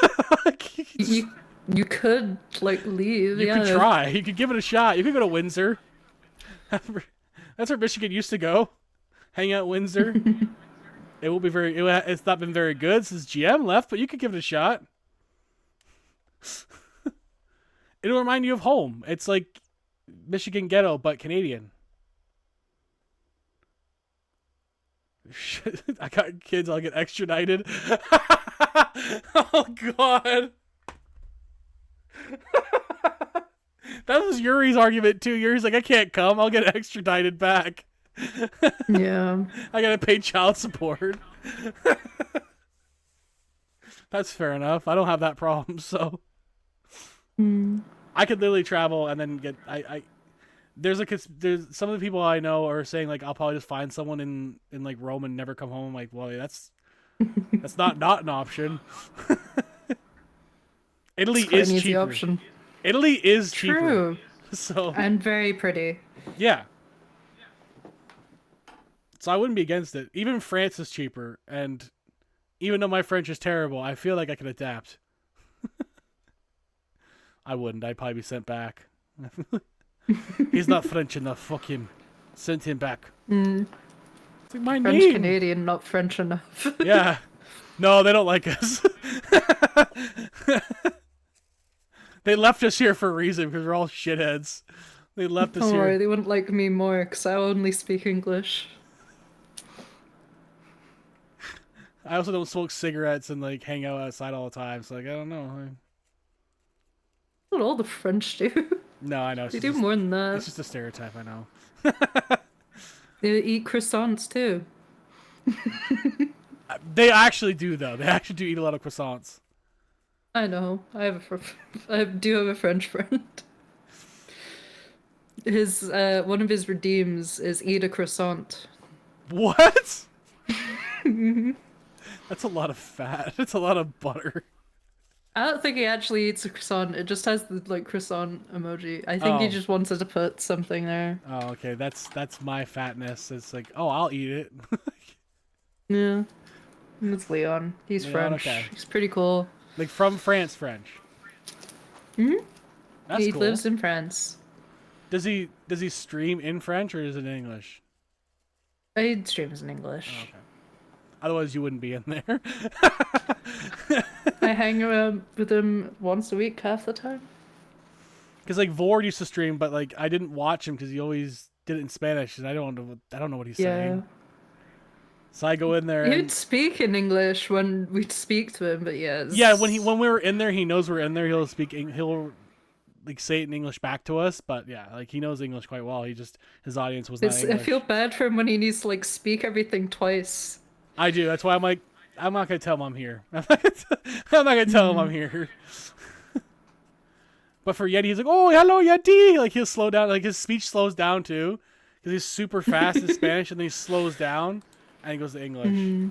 You could like leave. You Yeah. could try. You could give it a shot. You could go to Windsor. That's where Michigan used to go. Hang out in Windsor. It will be it's not been very good since GM left, but you could give it a shot. It'll remind you of home. It's like Michigan ghetto, but Canadian. I got kids. I'll get extradited. Oh God. That was Yuri's argument too. Yuri's like, I can't come. I'll get extradited back. Yeah. I gotta pay child support. That's fair enough. I don't have that problem, so Mm. I could literally travel and then get. There's some of the people I know are saying like I'll probably just find someone in like Rome and never come home. I'm like, well, that's not an option. Italy It's quite is an easy cheaper. option. Italy is cheaper. True. So And very pretty. yeah. So I wouldn't be against it. Even France is cheaper, and even though my French is terrible, I feel like I can adapt. I wouldn't. I'd probably be sent back. He's not French enough. Fuck him. Send him back. Mm. It's like my French name. Canadian, not French enough. Yeah. No, they don't like us. They left us here for a reason because we're all shitheads. They left us Don't here. worry, they wouldn't like me more because I only speak English. I also don't smoke cigarettes and like hang out outside all the time. So like I don't know. What all the French do. No, I know. It's They just do more than that. it's just a stereotype. I know. They eat croissants too. They actually do though. They actually do eat a lot of croissants. I know. I do have a French friend. His one of his redeems is eat a croissant. What? That's a lot of fat. It's a lot of butter. I don't think he actually eats a croissant. It just has the like croissant emoji. I think he Oh. just wanted to put something there. Oh, okay. That's my fatness. It's like, oh, I'll eat it. Yeah. And it's Leon. He's Leon, French. okay. He's pretty cool. Like from France, French. Mhm. That's He cool. lives in France. Does he stream in French or is it in English? He streams in English. Oh, okay. Otherwise, you wouldn't be in there. I hang around with him once a week half the time. Because like Vord used to stream, but like I didn't watch him because he always did it in Spanish, and I don't know what he's saying. So I go in there. He'd And, speak in English when we'd speak to him, but yeah. yeah, when we were in there, he knows we're in there. He'll speak. He'll like say it in English back to us. But yeah, like he knows English quite well. His audience was not I English. feel bad for him when he needs to like speak everything twice. I do. That's why I'm like, I'm not gonna tell him I'm here. I'm not gonna tell him I'm here. But for Yeti, he's like, "Oh, hello, Yeti!" Like he'll slow down. Like his speech slows down too, because he's super fast in Spanish, and then he slows down, and he goes to English.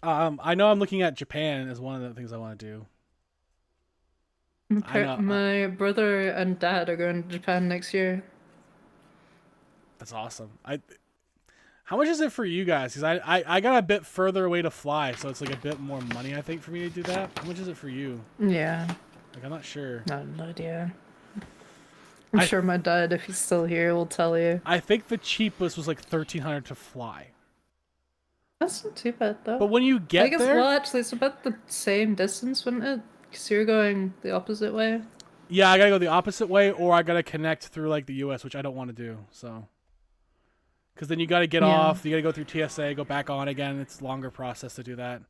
I know I'm looking at Japan as one of the things I want to do. I know. My brother and dad are going to Japan next year. That's awesome. How much is it for you guys? Because I got a bit further away to fly, so it's like a bit more money, I think, for me to do that. How much is it for you? Yeah, Like, I'm not sure. no idea. I'm sure my dad, if he's still here, will tell you. I think the cheapest was like $1,300 to fly. That's not too bad though. But when you I get guess, there, well, actually, it's about the same distance, wouldn't it? Because you're going the opposite way. Yeah, I gotta go the opposite way, or I gotta connect through like the U.S., which I don't want to do. So, because then you gotta get Yeah. off, you gotta go through TSA, go back on again. It's a longer process to do that,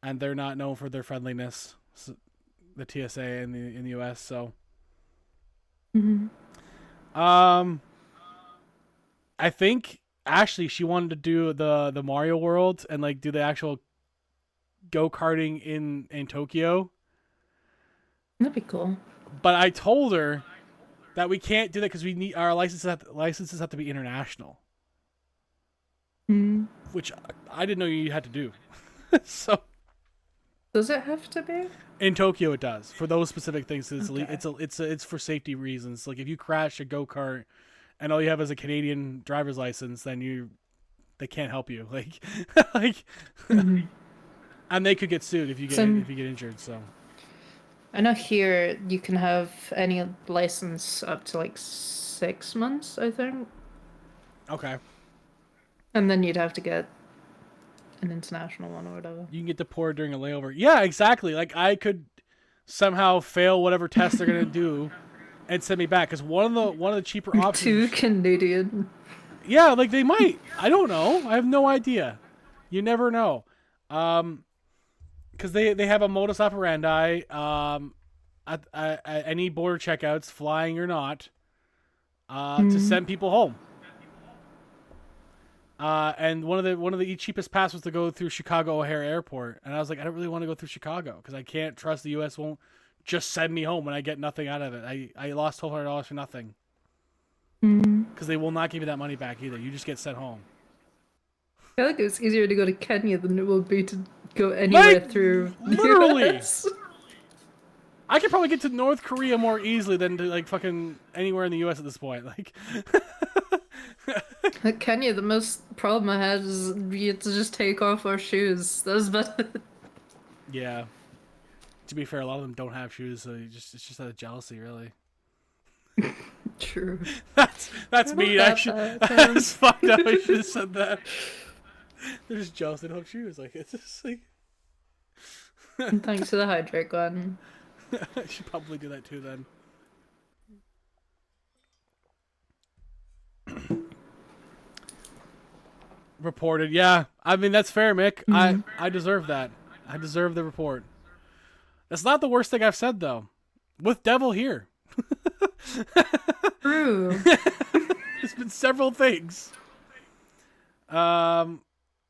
and they're not known for their friendliness. So, the TSA in the U.S. So, Hmm. um, I think Ashley she wanted to do the Mario World and like do the actual go karting in Tokyo, That'd be cool. but I told her that we can't do that because we need our licenses have to be international, Mm. which I didn't know you had to do. So Does it have to be? in Tokyo it does for those specific things. Okay. It's for safety reasons. Like if you crash a go kart and all you have is a Canadian driver's license, then they can't help you. Like like Hmm. and they could get sued if So you get injured. So I know here you can have any license up to like 6 months, I think, okay, and then you'd have to get an international one or whatever. you can get deported during a layover. Yeah, exactly. Like I could somehow fail whatever test they're gonna do and send me back because one of the cheaper Too options. Canadian. Yeah, like they might. I don't know. I have no idea. You never know. Because they have a modus operandi. At any border checkouts, flying or not, to Mm. send people home. And one of the cheapest pass was to go through Chicago O'Hare Airport, and I was like, I don't really want to go through Chicago because I can't trust the U.S. won't just send me home when I get nothing out of it. I lost $1,200 for nothing Mm. because they will not give you that money back either. You just get sent home. I feel like it's easier to go to Kenya than it would be to go anywhere Like through the literally, US. I could probably get to North Korea more easily than to like fucking anywhere in the U.S. at this point. Like, At Kenya, the most problem I had is we had to just take off our shoes. That was about it. yeah. To be fair, a lot of them don't have shoes, so it's just out of jealousy, really. True. That's Not mean. that Actually, bad. that's fucked up. I should have said that. They're just jealous they don't have shoes. Like it's just like And thanks to the hydrate gun. I should probably do that too then. Reported, yeah. I mean that's fair, Mick. I deserve that. I deserve the report. That's not the worst thing I've said though. With Devil here, True. there's been several things. And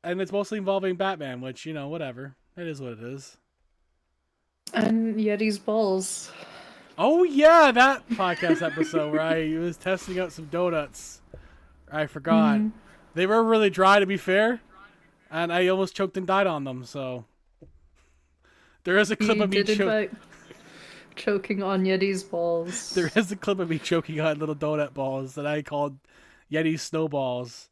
it's mostly involving Batman, which whatever. It is what it is. And Yeti's balls. Oh yeah, that podcast episode where I was testing out some donuts. I forgot. Mm. They were really dry, to be fair, and I almost choked and died on them. So there is a clip You of me did in fact choking on Yeti's balls. There is a clip of me choking on little donut balls that I called Yeti snowballs,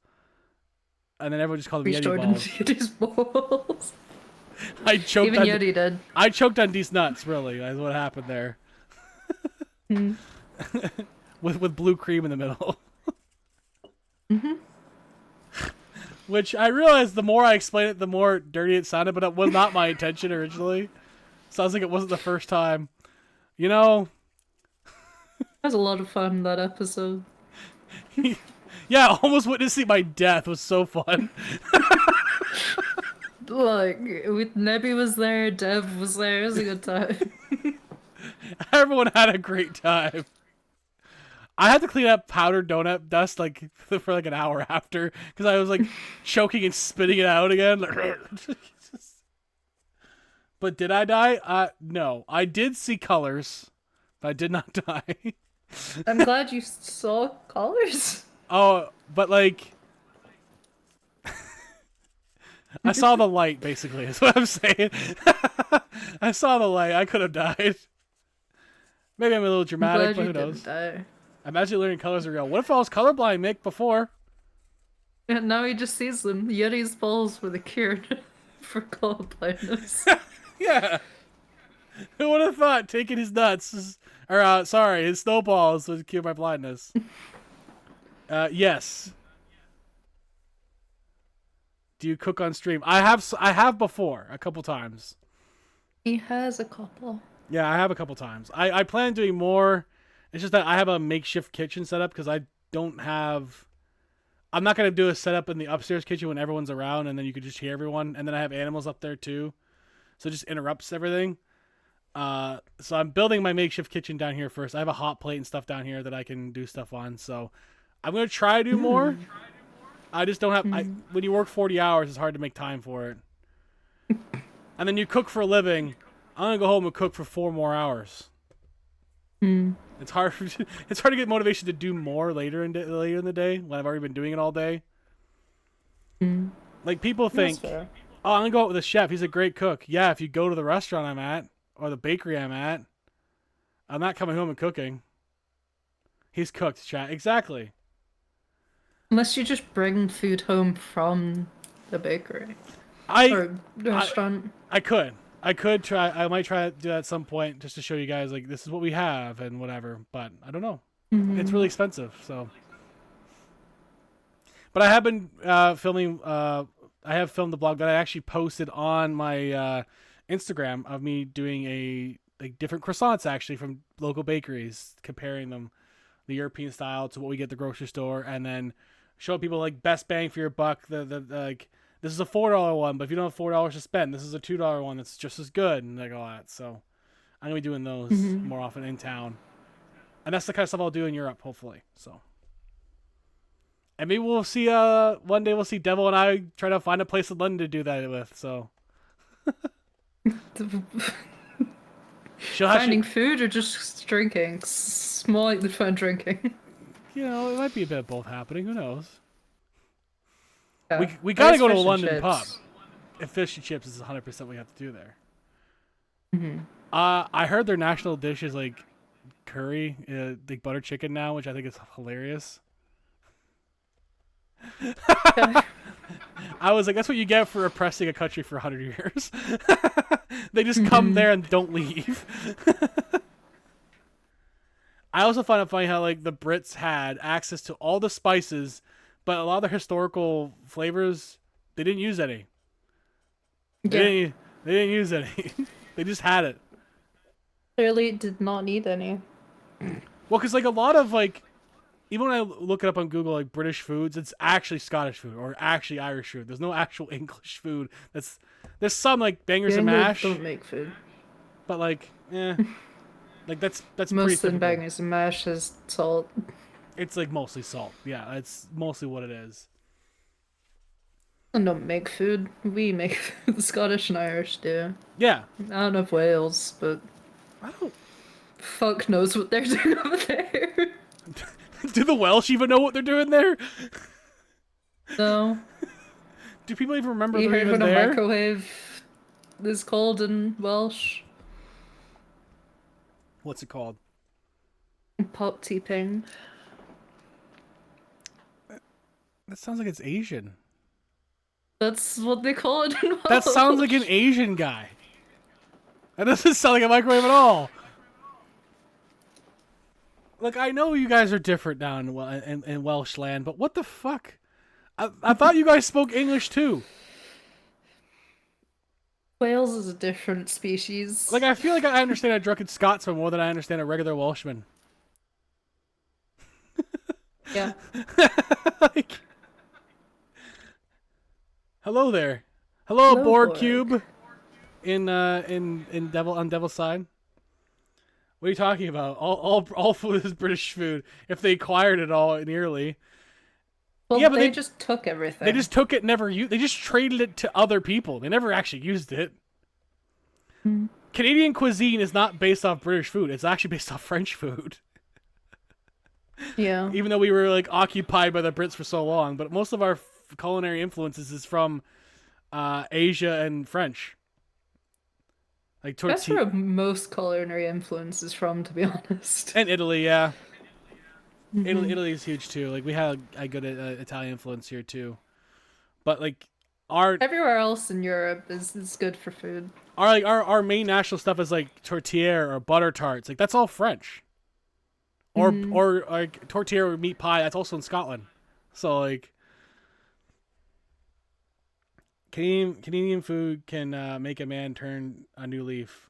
and then everyone just called them Yeti Restored balls. into Yeti's balls. I choked Even on Yeti did. I choked on these nuts. Really, that's what happened there. Mm. with blue cream in the middle. Mhm. Which I realized the more I explained it, the more dirty it sounded, but it was not my intention originally. Sounds like it wasn't the first time. You know, That was a lot of fun, that episode. yeah, almost witnessing my death was so fun. Like, with Nebby was there, Dev was there, it was a good time. Everyone had a great time. I had to clean up powdered donut dust like for like an hour after because I was like choking and spitting it out again. But did I die? No. I did see colors, but I did not die. I'm glad you saw colors. Oh, but like I saw the light basically is what I'm saying. I saw the light. I could have died. Maybe I'm a little I'm dramatic, glad but you who didn't knows? die. Imagine learning colors are real. What if I was colorblind, Mick, before? And now he just sees them. Yeti's balls were the cure for colorblindness. Yeah. Who would have thought taking his nuts, or sorry, his snowballs would cure my blindness? Yes. Do you cook on stream? I have before a couple times. He has a couple. Yeah, I have a couple times. I plan on doing more. It's just that I have a makeshift kitchen set up because I don't have. I'm not gonna do a setup in the upstairs kitchen when everyone's around, and then you could just hear everyone. And then I have animals up there too, so it just interrupts everything. So I'm building my makeshift kitchen down here first. I have a hot plate and stuff down here that I can do stuff on. So I'm gonna try to do more. I just don't have. When you work 40 hours, it's hard to make time for it. And then you cook for a living. I'm gonna go home and cook for 4 more hours. It's hard. It's hard to get motivation to do more later in the day when I've already been doing it all day. Like people think, oh, I'm gonna go out with a chef. He's a great cook. Yeah, if you go to the restaurant I'm at or the bakery I'm at, I'm not coming home and cooking. He's cooked, chat. Exactly. Unless you just bring food home from the bakery I or restaurant. I could try. I might try to do that at some point just to show you guys like this is what we have and whatever. But I don't know. It's really expensive. So, but I have been filming. I have filmed the blog that I actually posted on my Instagram of me doing like different croissants actually from local bakeries, comparing them, the European style to what we get at the grocery store, and then show people like best bang for your buck. The like. This is a $4 one, but if you don't have $4 to spend, this is a $2 one that's just as good, and like all that. So I'm gonna be doing those more often in town, and that's the kind of stuff I'll do in Europe, hopefully. So, and maybe we'll see. One day we'll see Devil and I try to find a place in London to do that with. So, Finding food or just drinking? It's more like the fun drinking. You know, it might be a bit of both happening. Who knows? Yeah. We gotta go to a Fish and London chips. pub. If fish and chips is 100% what we have to do there. I heard their national dish is like curry, like butter chicken now, which I think is hilarious. I was like, that's what you get for oppressing a country for 100 years. They just come there and don't leave. I also find it funny how like the Brits had access to all the spices, but a lot of the historical flavors, they didn't use any. They didn't use any. They just had it. Clearly did not need any. Well, because like a lot of like, even when I look it up on Google, like British foods, it's actually Scottish food or actually Irish food. There's no actual English food. There's some like bangers and mash, Don't make food. but like, like that's pretty Most of typical. bangers and mash is salt. It's like mostly salt. Yeah, it's mostly what it is. And don't make food. We make food. The Scottish and Irish do. Yeah, I don't know if Wales, but I don't. fuck knows what they're doing over there. Do the Welsh even know what they're doing there? No. Do people even remember You they're heard even what a there? microwave is called in Welsh? What's it called? Pop teeping. That sounds like it's Asian. That's what they call it in Welsh. That sounds like an Asian guy. That doesn't sound like a microwave at all. Look, I know you guys are different now in Welsh land, but what the fuck? I thought you guys spoke English too. Wales is a different species. Like, I feel like I understand a drunken Scotsman more than I understand a regular Welshman. Yeah. Like, hello there. Hello, Hello, Borg Borg. Cube. In Devil's Side. What are you talking about? All food is British food. If they acquired it all nearly. Well, Yeah, but they they- just took everything. They just took it, never used. They just traded it to other people. They never actually used it. Canadian cuisine is not based off British food. It's actually based off French food. Yeah. Even though we were like occupied by the Brits for so long, but most of our culinary influences is from Asia and French. Like That's tortilla where most culinary influence is from, to be honest. and Italy, yeah. Italy is huge too. Like we had a good Italian influence here too, but like our Everywhere else in Europe is good for food. our main national stuff is like tortilla or butter tarts. Like that's all French. Or like tortilla or meat pie. That's also in Scotland. So like Canadian food can make a man turn a new leaf.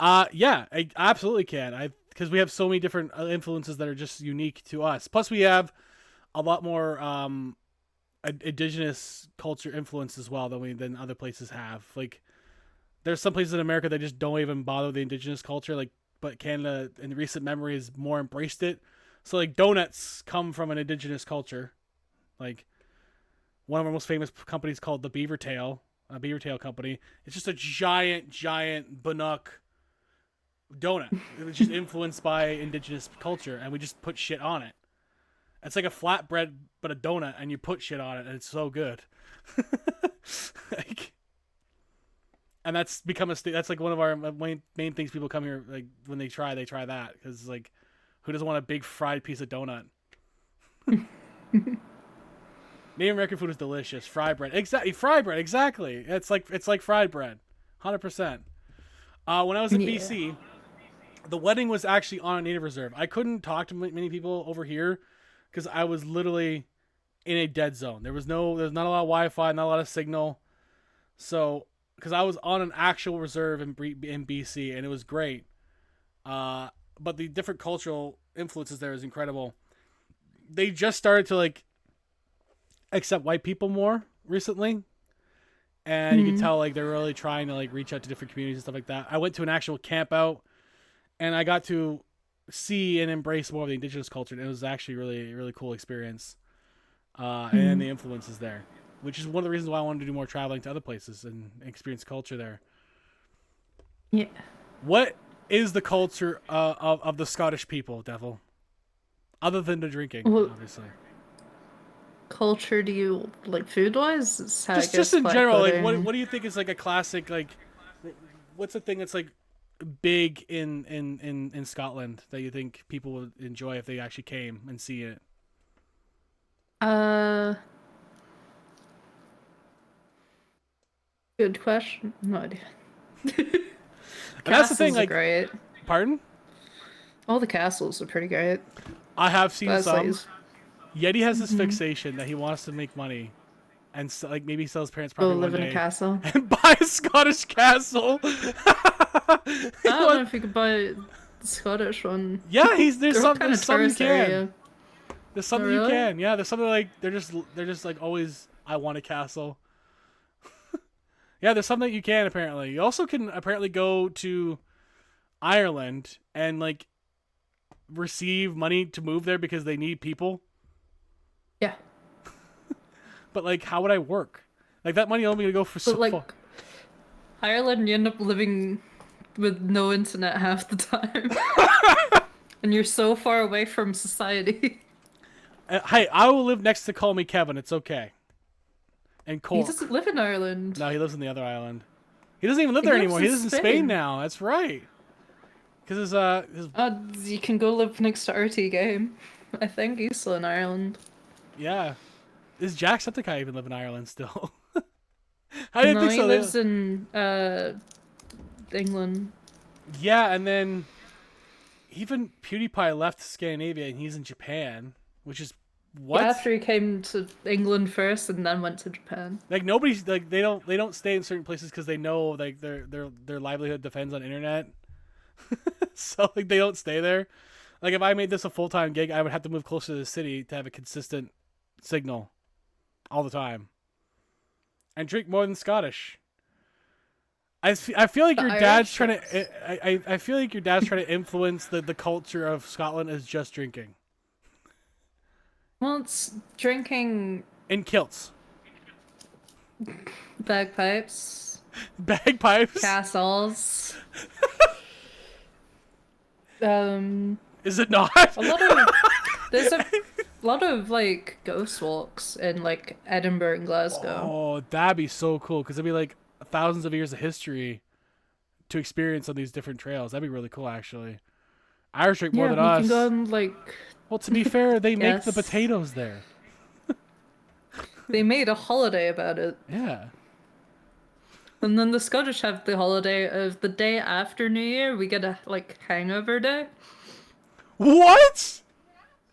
Yeah, I absolutely can. Because we have so many different influences that are just unique to us. Plus, we have a lot more indigenous culture influence as well than other places have. Like, there's some places in America that just don't even bother with the indigenous culture. Like, but Canada in recent memory has more embraced it. So like donuts come from an indigenous culture. Like one of our most famous companies called the Beaver Tail, a Beaver Tail company. It's just a giant Bannock donut. It was just influenced by indigenous culture, and we just put shit on it. It's like a flatbread but a donut, and you put shit on it, and it's so good. Like, and that's become that's like one of our main things people come here like when they try that because like who doesn't want a big fried piece of donut? Native American food is delicious. Fried bread, exactly. Fried bread, exactly. It's like fried bread, 100%. When I was in BC, the wedding was actually on a native reserve. I couldn't talk to many people over here because I was literally in a dead zone. There's not a lot of Wi-Fi, not a lot of signal. So, because I was on an actual reserve in BC, and it was great. But the different cultural influences there is incredible. They just started to like accept white people more recently, and you can tell like they're really trying to like reach out to different communities and stuff like that. I went to an actual camp out, and I got to see and embrace more of the indigenous culture, and it was actually really cool experience. And the influences there, which is one of the reasons why I wanted to do more traveling to other places and experience culture there. Yeah. What is the culture of the Scottish people, Devil? Other than the drinking, obviously. Culture do you like food wise? Just in general, like what do you think is like a classic like what's the thing that's like big in Scotland that you think people would enjoy if they actually came and see it? Good question. No idea. And that's the thing, Castles like, are great. pardon? All the castles are pretty great. I have seen That's some. like, Yeti has this fixation that he wants to make money, and so, like maybe sell his parents' go property live one in a day castle. and buy a Scottish castle. I don't know if you could buy the Scottish one. Yeah, there's They're all something kind of you tourist can. area. There's something Oh, you really? can. Yeah, there's something like they're just like always. I want a castle. Yeah, there's something you can apparently. You also can apparently go to Ireland and like receive money to move there because they need people. Yeah. But like, how would I work? Like that money only gonna go for so But like far. Ireland, you end up living with no internet half the time. And you're so far away from society. Hey, I will live next to Call Me Kevin. It's okay. And He Cork. doesn't live in Ireland. No, he lives in the other island. He doesn't even live He there lives anymore. in He lives in Spain Spain. now. That's right. Because his You can go live next to RT Game. I think he's still in Ireland. yeah. Is Jacksepticeye even live in Ireland still? I didn't No, think he so. lives in England. Yeah, and then even PewDiePie left Scandinavia and he's in Japan, which is what? Yeah, after he came to England first and then went to Japan. Like nobody's like they don't stay in certain places because they know like their livelihood depends on internet. So like they don't stay there. Like if I made this a full-time gig, I would have to move closer to the city to have a consistent signal all the time. And drink more than Scottish. I feel like The your Irish dad's trying folks. to I feel like your dad's trying to influence the culture of Scotland as just drinking. Well, it's drinking In kilts. bagpipes, Bagpipes. castles. Is it not? A lot of there's a lot of like ghost walks in like Edinburgh and Glasgow. Oh, that'd be so cool because it'd be like thousands of years of history to experience on these different trails. That'd be really cool, actually. Irish drink more Yeah, than you us. can go and like Well, to be fair, they make the Yes. potatoes there. they made a holiday about it. Yeah. And then the Scottish have the holiday of the day after New Year, we get a like hangover day. What?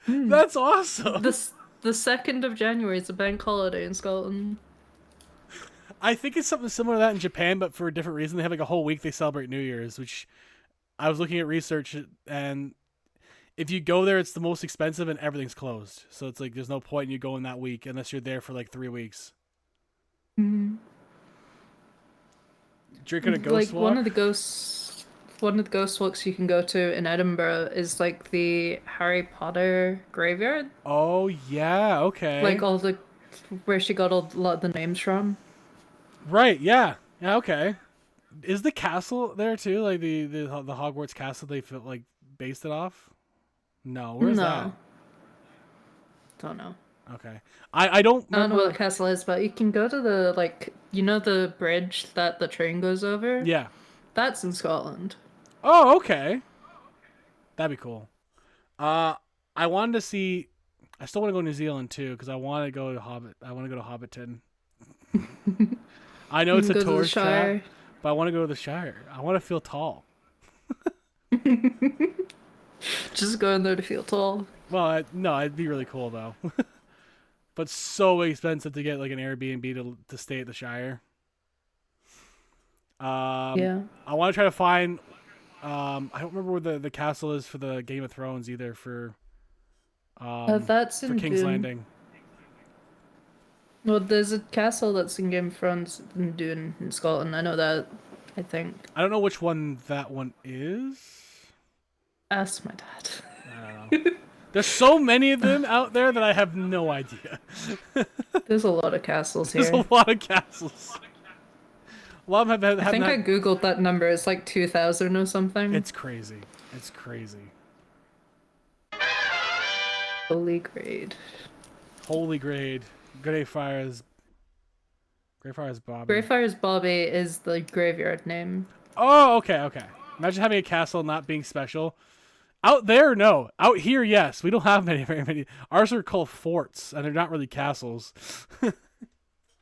That's awesome. The 2nd of January is a bank holiday in Scotland. I think it's something similar to that in Japan, but for a different reason. They have like a whole week they celebrate New Year's, which I was looking at research, and if you go there, it's the most expensive, and everything's closed. So it's like there's no point in you going that week unless you're there for like 3 weeks. Mm-hmm. Drinking a Like ghost walk. one of the ghost walks you can go to in Edinburgh is like the Harry Potter graveyard. Oh yeah, okay. Like all the where she got a lot of the names from. Right, yeah. Yeah, okay. Is the castle there too? Like the Hogwarts castle they feel like based it off? No, where's that? No, don't know. Okay. I don't I don't know what the remember. castle is, but you can go to the like you know the bridge that the train goes over? Yeah. That's in Scotland. Oh, okay. That'd be cool. Uh I wanted to see I still want to go to New Zealand too because I want to go to Hobbit. I want to go to Hobbiton. I know You it's can a go to the tourist trap, Shire. but I want to go to the Shire. I want to feel tall. Just go in there to feel tall. Well, no, it'd be really cool though. But so expensive to get like an Airbnb to stay at the Shire. Yeah. I want to try to find. I don't remember where the castle is for the Game of Thrones either That's for in King's Doom. Landing. Well, there's a castle that's in Game of Thrones in Doon in Scotland. I know that. I think. I don't know which one that one is. Ask my dad. I don't know. There's so many of them out there that I have no idea. There's a lot of castles There's here. a lot of castles. A lot of them I have think not. I googled that number. It's like 2,000 or something. It's crazy. It's crazy. Holy grade. Holy grade. Greyfriars Bobby. Greyfriars Bobby is the graveyard name. Oh, okay, okay. Imagine having a castle not being special. Out there, no. Out here, yes. We don't have very many. Ours are called forts, and they're not really castles.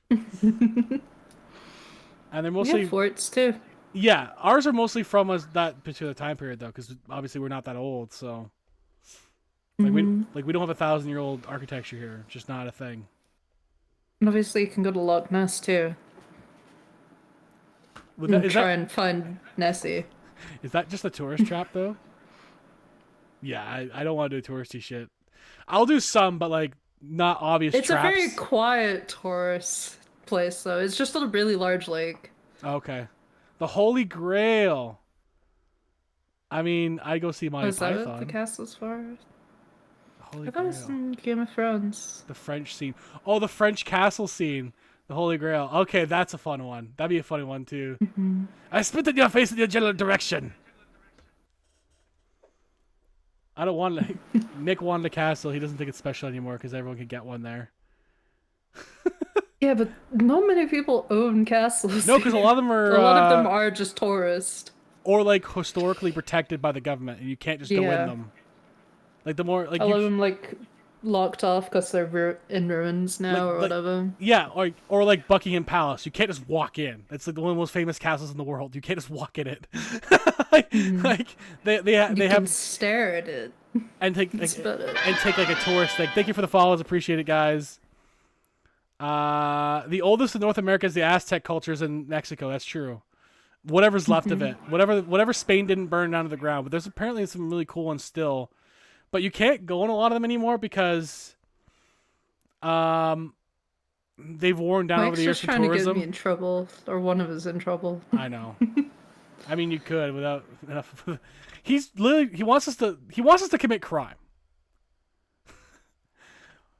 And they're We mostly have forts too. yeah. Ours are mostly from us that particular time period though, because obviously we're not that old. So like we don't have 1,000-year-old architecture here. It's just not a thing. And obviously, you can go to Loch Ness too. Would And that, try and find Nessie. is that just a tourist trap though? Yeah, I don't want to do touristy shit. I'll do some, but like not obvious It's traps. a very quiet tourist place, though. It's just a really large lake. Okay. The Holy Grail. I mean, I go see Monty Oh, is that what Python. the castle's for? Holy I thought it was Grail. in Game of Thrones. The French scene. Oh, the French castle scene. The Holy Grail. Okay, that's a fun one. That'd be a funny one too. I spit in your face in your general direction. I don't want to. Nick wanted a castle. He doesn't think it's special anymore because everyone can get one there. Yeah, but not many people own castles. No, because a lot of them are. A lot of them are just tourist. Or like historically protected by the government, and you can't just go Yeah. in them. Like the more like A you, lot of them like locked off because they're in ruins now or like- whatever. yeah, or like Buckingham Palace, you can't just walk in. It's like one of the most famous castles in the world. You can't just walk in it. like they You can have stare at it. and take like, That's about it. and take like a tourist thing. Thank you for the follows, appreciate it, guys. The oldest in North America is the Aztec cultures in Mexico. That's true. Whatever's left of it, whatever Spain didn't burn down to the ground, but there's apparently some really cool ones still. But you can't go in a lot of them anymore because, they've worn down over Mike's the years just for trying to get tourism. me in trouble, or one of us in trouble. I know. I mean, you could without enough. He's literally he wants us to commit crime.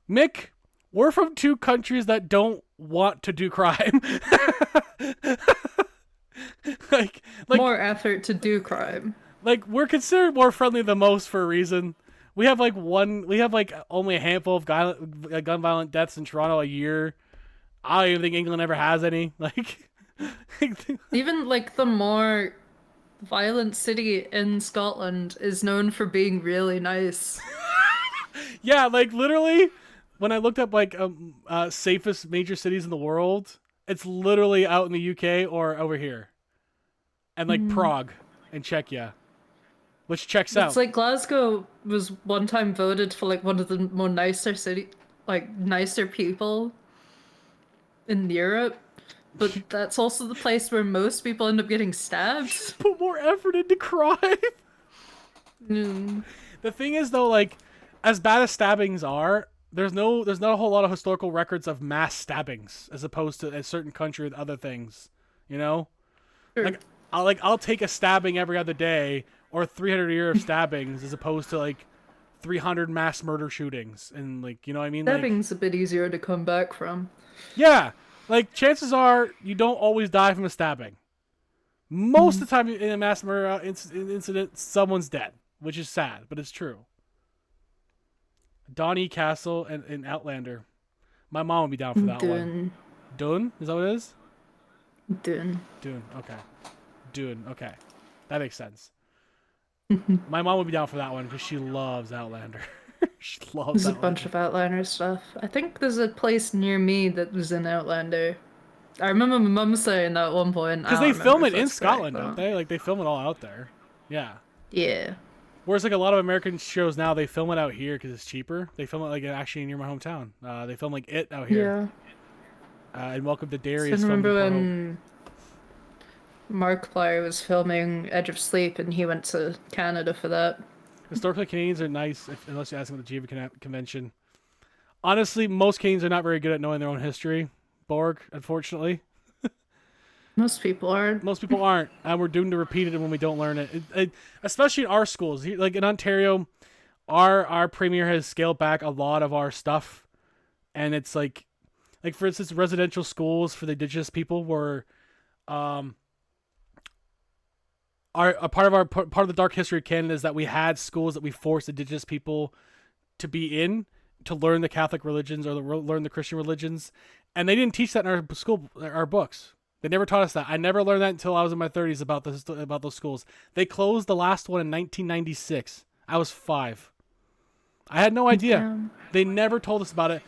Mick, we're from two countries that don't want to do crime. like More effort to do crime. like we're considered more friendly than most for a reason. We have like only a handful of gun violent deaths in Toronto a year. I don't even think England ever has any. Like Even like the more violent city in Scotland is known for being really nice. yeah, like literally when I looked up like safest major cities in the world, it's literally out in the UK or over here. And like Prague and Czechia. Which checks out. It's like Glasgow was one time voted for like one of the more nicer people in Europe But that's also the place where most people end up getting stabbed. Put more effort into crime. Mm, The thing is, though, like, as bad as stabbings are, there's not a whole lot of historical records of mass stabbings as opposed to a certain country with other things. You know, sure. I'll take a stabbing every other day or 300 year of stabbings as opposed to like 300 mass murder shootings and like, you know what I mean? Like, Stabbing's a bit easier to come back from. yeah, like chances are you don't always die from a stabbing. Most of the time in a mass murder incident, someone's dead, which is sad, but it's true. Donny Castle and Outlander. My mom would be down for that one. Dune? Is that what it is? Dune. Dune. Okay. Dune. Okay. That makes sense. My mom would be down for that one because she loves Outlander. She loves There's a Outlander. bunch of Outlander stuff. I think there's a place near me that was in Outlander. I remember my mum saying that at one point. Because they film it in Scotland, don't they? Like, they film it all out there. Yeah. Yeah. Whereas, like, a lot of American shows now, they film it out here because it's cheaper. They film it, like, actually near my hometown. They film, like, It out here. Yeah. And Welcome to Derry So I is filmed remember in Port Hope. when Markiplier was filming Edge of Sleep and he went to Canada for that. Historically, Canadians are nice, unless you ask them at the Geneva Convention. Honestly, most Canadians are not very good at knowing their own history. Borg, unfortunately. Most people aren't. Most people aren't, and we're doomed to repeat it when we don't learn it. Especially in our schools. Like in Ontario, our premier has scaled back a lot of our stuff, and it's like for instance, residential schools for the Indigenous people were, a part of the dark history of Canada is that we had schools that we forced Indigenous people to be in to learn the Catholic religions or learn the Christian religions, and they didn't teach that in our books. They never taught us that. I never learned that until I was in my 30s about those schools. They closed the last one in 1996. I was 5. I had no idea. Damn. They never told us about it.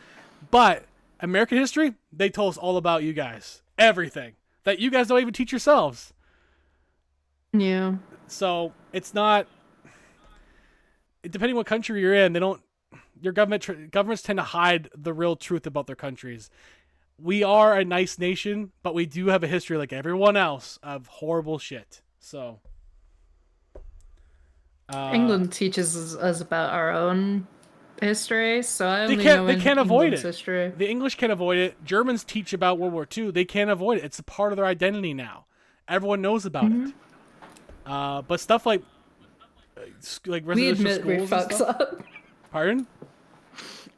But American history, they told us all about you guys. Everything that you guys don't even teach yourselves. Yeah. So it's not. Depending what country you're in, they don't. Your governments tend to hide the real truth about their countries. We are a nice nation, but we do have a history like everyone else of horrible shit. So England teaches us about our own history, so I only they know can't avoid England's it. history. The English can't avoid it. Germans teach about World War II. They can't avoid it. It's a part of their identity now. Everyone knows about it. But stuff like We residential admit we schools and fucked stuff. up. Pardon?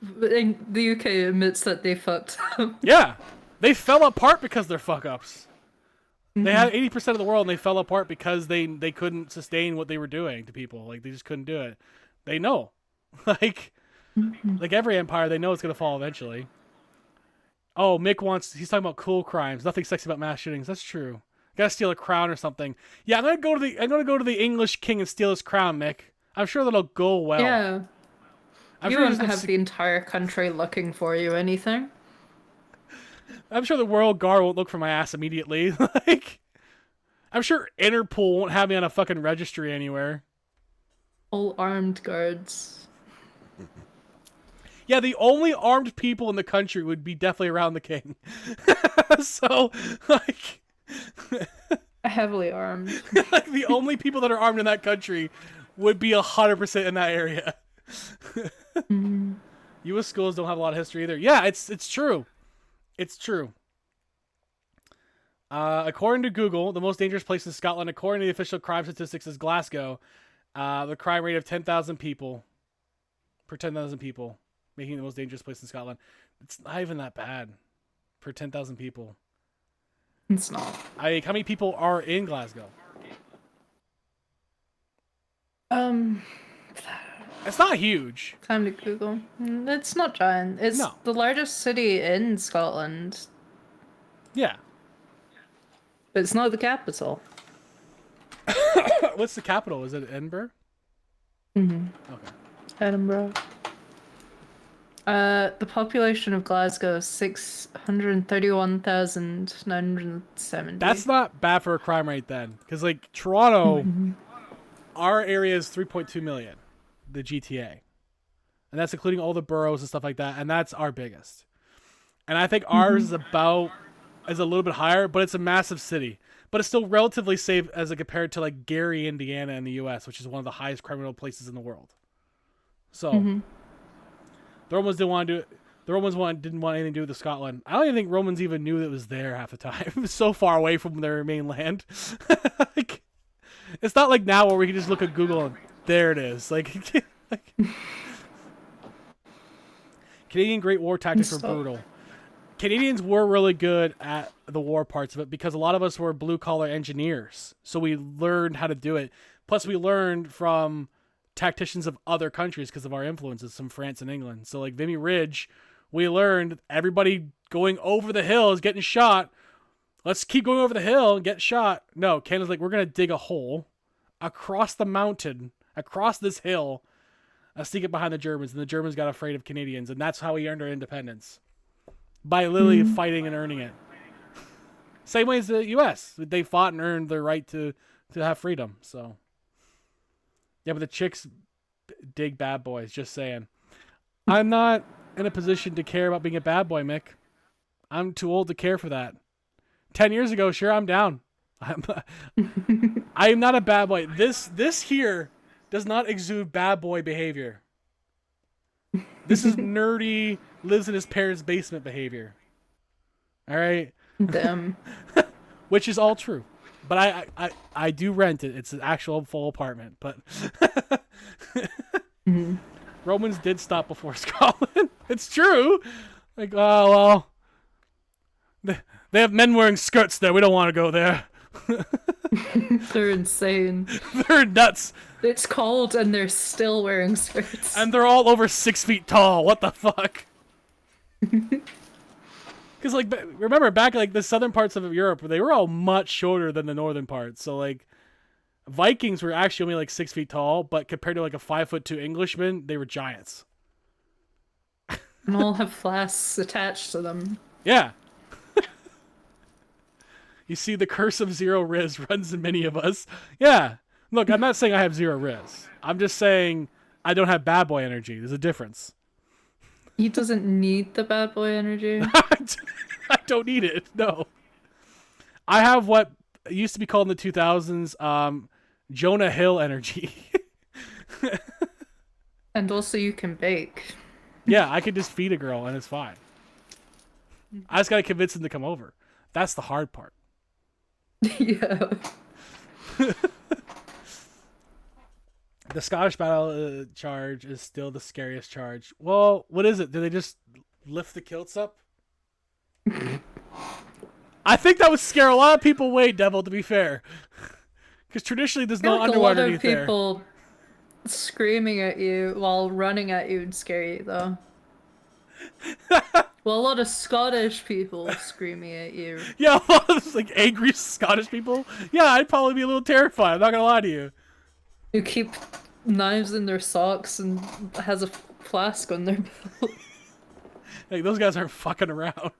The UK admits that they fucked up. Yeah, they fell apart because they're fuck ups. They had 80% of the world and they fell apart because they couldn't sustain what they were doing to people. Like they just couldn't do it. They know, like every empire, they know it's gonna fall eventually. Oh, he's talking about cool crimes. Nothing sexy about mass shootings. That's true. Gotta steal a crown or something. Yeah, I'm gonna go to the English king and steal his crown, Mick. I'm sure that'll go well. Yeah. I'm You sure won't have the entire country looking for you anything. I'm sure the Royal Guard won't look for my ass immediately. Like, I'm sure Interpol won't have me on a fucking registry anywhere. All armed guards. Yeah, the only armed people in the country would be definitely around the king. So, like, Heavily armed. like, the only people that are armed in that country would be 100% in that area. U.S. schools don't have a lot of history either. Yeah, it's true. It's true. According to Google, the most dangerous place in Scotland, according to the official crime statistics, is Glasgow. The crime rate of 10,000 people per 10,000 people, making it the most dangerous place in Scotland. It's not even that bad per 10,000 people. It's not. How many people are in Glasgow? It's not huge. Time to Google. It's not giant. It's No. the largest city in Scotland, Yeah. but it's not the capital. What's the capital? Is it Edinburgh? Mm-hmm. Okay. Edinburgh. The population of Glasgow is 631,970. That's not bad for a crime rate then. Because, like, Toronto, our area is 3.2 million, the GTA. And that's including all the boroughs and stuff like that. And that's our biggest. And I think ours is about is a little bit higher, but it's a massive city. But it's still relatively safe as compared to like Gary, Indiana, in the U.S., which is one of the highest criminal places in the world. So the Romans didn't want to do it. The Romans didn't want anything to do with Scotland. I don't even think Romans even knew it was there half the time. It was so far away from their mainland. Like, it's not like now where we can just look at Google and there it is. Like Canadian Great War tactics were brutal. Canadians were really good at the war parts of it because a lot of us were blue-collar engineers. So we learned how to do it. Plus, we learned from tacticians of other countries because of our influences from France and England. So like Vimy Ridge, we learned everybody going over the hill is getting shot. Let's keep going over the hill and get shot. No, Canada's like, we're going to dig a hole across the mountain, across this hill, sneak it behind the Germans. And the Germans got afraid of Canadians. And that's how we earned our independence. By literally fighting and earning it. Same way as the U.S. They fought and earned their right to have freedom. So, yeah, but the chicks dig bad boys, just saying. I'm not in a position to care about being a bad boy, Mick. I'm too old to care for that. 10 years ago, sure, I'm down. I am not a bad boy. This here does not exude bad boy behavior. This is nerdy, lives in his parents' basement behavior. All right? Damn. Which is all true. But I do rent it. It's an actual full apartment. But Romans did stop before Scotland. It's true. Like, oh, well, they have men wearing skirts there. We don't want to go there. They're insane. They're nuts. It's cold and they're still wearing skirts. And they're all over 6 feet tall. What the fuck? Because, like, remember back, like, the southern parts of Europe, they were all much shorter than the northern parts. So, like, Vikings were actually only, like, 6 feet tall, but compared to, like, a 5'2" Englishman, they were giants. And all have flasks attached to them. Yeah. You see, the curse of zero Riz runs in many of us. Yeah. Look, I'm not saying I have zero Riz. I'm just saying I don't have bad boy energy. There's a difference. He doesn't need the bad boy energy. I don't need it. No. I have what used to be called in the 2000s Jonah Hill energy. And also you can bake. Yeah, I could just feed a girl and it's fine. I just got to convince him to come over. That's the hard part. Yeah. The Scottish battle charge is still the scariest charge. Well, what is it? Do they just lift the kilts up? I think that would scare a lot of people away, Devil, to be fair. Because traditionally there's no underwear underneath there. A lot of people screaming at you while running at you would scare you, though. Well, a lot of Scottish people screaming at you. Yeah, a lot of like angry Scottish people. Yeah, I'd probably be a little terrified. I'm not gonna lie to you. Who keep knives in their socks and has a flask on their belt. Like, those guys aren't fucking around.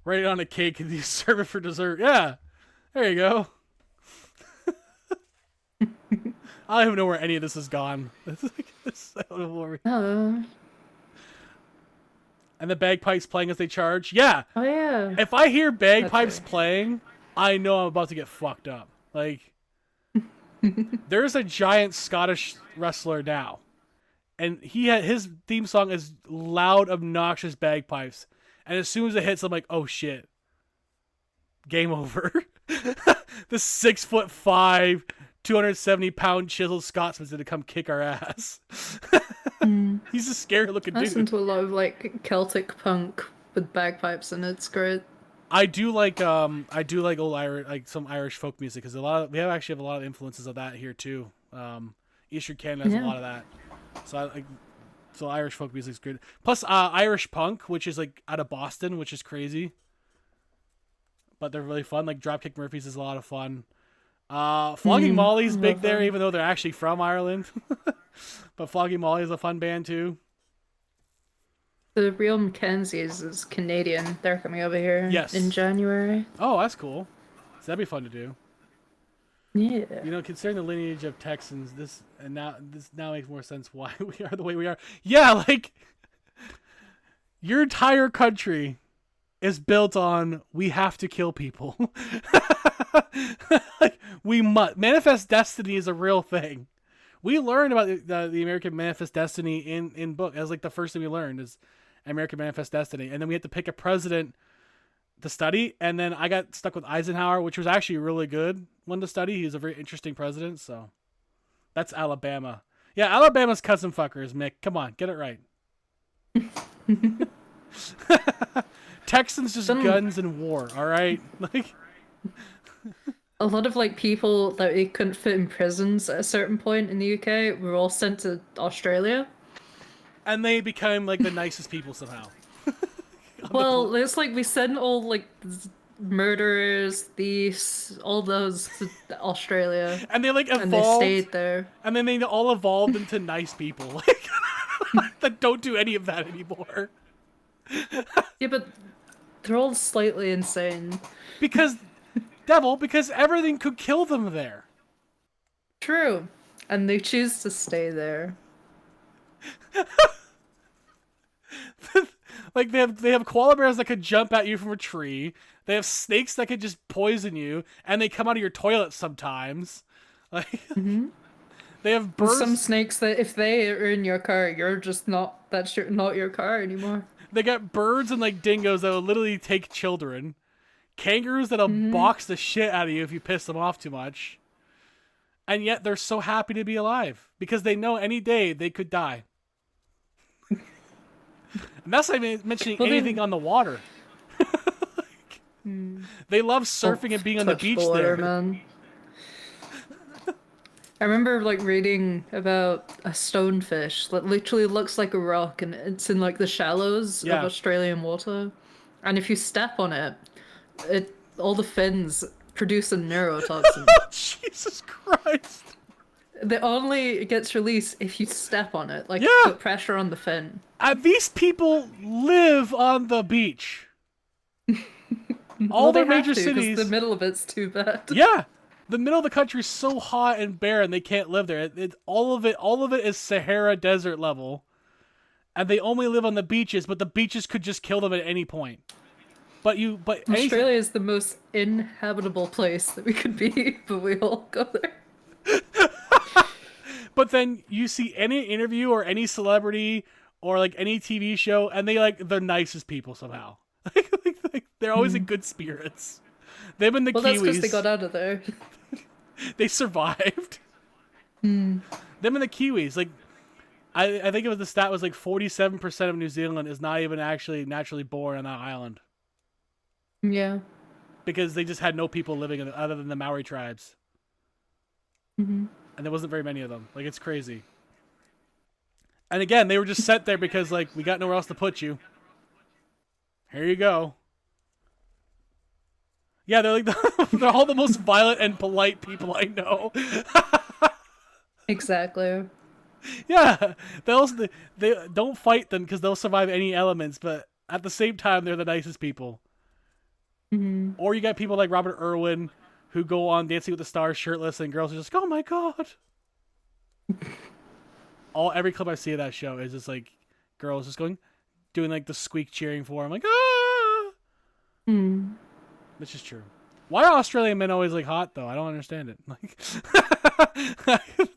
Right on a cake and you serve it for dessert. Yeah, there you go. I don't even know where any of this has gone. I don't know where And the bagpipes playing as they charge. Yeah. Oh yeah. If I hear bagpipes playing, I know I'm about to get fucked up. Like, there's a giant Scottish wrestler now, and his theme song is loud, obnoxious bagpipes. And as soon as it hits, I'm like, oh shit, game over. The 6'5", 270-pound chiseled Scotsman's gonna come kick our ass. He's a scary looking dude. I listen to a lot of like Celtic punk with bagpipes, and it's great. I do like old Irish, like some Irish folk music, because we actually have a lot of influences of that here too. Eastern Canada has a lot of that, so Irish folk music's good. Plus Irish punk, which is like out of Boston, which is crazy, but they're really fun. Like Dropkick Murphys is a lot of fun. Flogging Molly's big there, even though they're actually from Ireland. But Flogging Molly is a fun band too. The Real Mackenzies is Canadian. They're coming over here in January. Oh, that's cool. So that'd be fun to do. Yeah. You know, considering the lineage of Texans, this now makes more sense why we are the way we are. Yeah, like Your entire country is built on we have to kill people. Like, we must. Manifest Destiny is a real thing. We learned about the American Manifest Destiny in book. As like the first thing we learned is American Manifest Destiny. And then we had to pick a president to study. And then I got stuck with Eisenhower, which was actually a really good one to study. He was a very interesting president. So that's Alabama. Yeah, Alabama's cousin fuckers, Mick. Come on, get it right. Texans just guns and war, all right? Like, a lot of like people that they couldn't fit in prisons at a certain point in the UK were all sent to Australia. and they become like the nicest people somehow. Well, it's like we sent all like murderers, thieves, all those to Australia, And they like and they evolved, stayed there. and then they all evolved into nice people like, that don't do any of that anymore. Yeah, but they're all slightly insane. Because everything could kill them there. True. And they choose to stay there. Like they have koala bears that could jump at you from a tree. They have snakes that could just poison you, and they come out of your toilet sometimes. Like they have birds. Some snakes that if they are in your car, you're just not not your car anymore. They got birds and like dingoes that will literally take children. Kangaroos that'll box the shit out of you if you piss them off too much. And yet they're so happy to be alive because they know any day they could die. And that's not even mentioning anything on the water. They love surfing and being on the Touch beach water, there. man. I remember like reading about a stonefish that literally looks like a rock and it's in like the shallows Yeah. of Australian water. And if you step on it, all the fins produce a neurotoxin. Jesus Christ. It only gets released if you step on it, like Yeah. put pressure on the fin. These people live on the beach. All Well, the they have major to, 'cause cities. the middle of it's too bad. Yeah. The middle of the country is so hot and barren they can't live there. All of it is Sahara desert level. And they only live on the beaches, but the beaches could just kill them at any point. But Australia is the most inhabitable place that we could be, but we all go there. But then you see any interview or any celebrity or like any TV show, and they like the nicest people somehow. Like, they're always in good spirits. Them and the Well, that's Kiwis. because they got out of there. They survived. Them and the Kiwis. Like, I think it was the stat was like 47% of New Zealand is not even actually naturally born on that island Yeah. because they just had no people living in it other than the Maori tribes. And there wasn't very many of them. Like, it's crazy. And again, they were just sent there because, like, we got nowhere else to put you. Here you go. Yeah, they're like they're all the most violent and polite people I know. Exactly. Yeah, they don't fight them because they'll survive any elements, but at the same time, they're the nicest people. Or you got people like Robert Irwin who go on Dancing with the Stars shirtless, and girls are just, oh my god. Every clip I see of that show is just like girls just doing like the squeak cheering for him, like ah. Which is true. Why are Australian men always like hot though? I don't understand it. Like,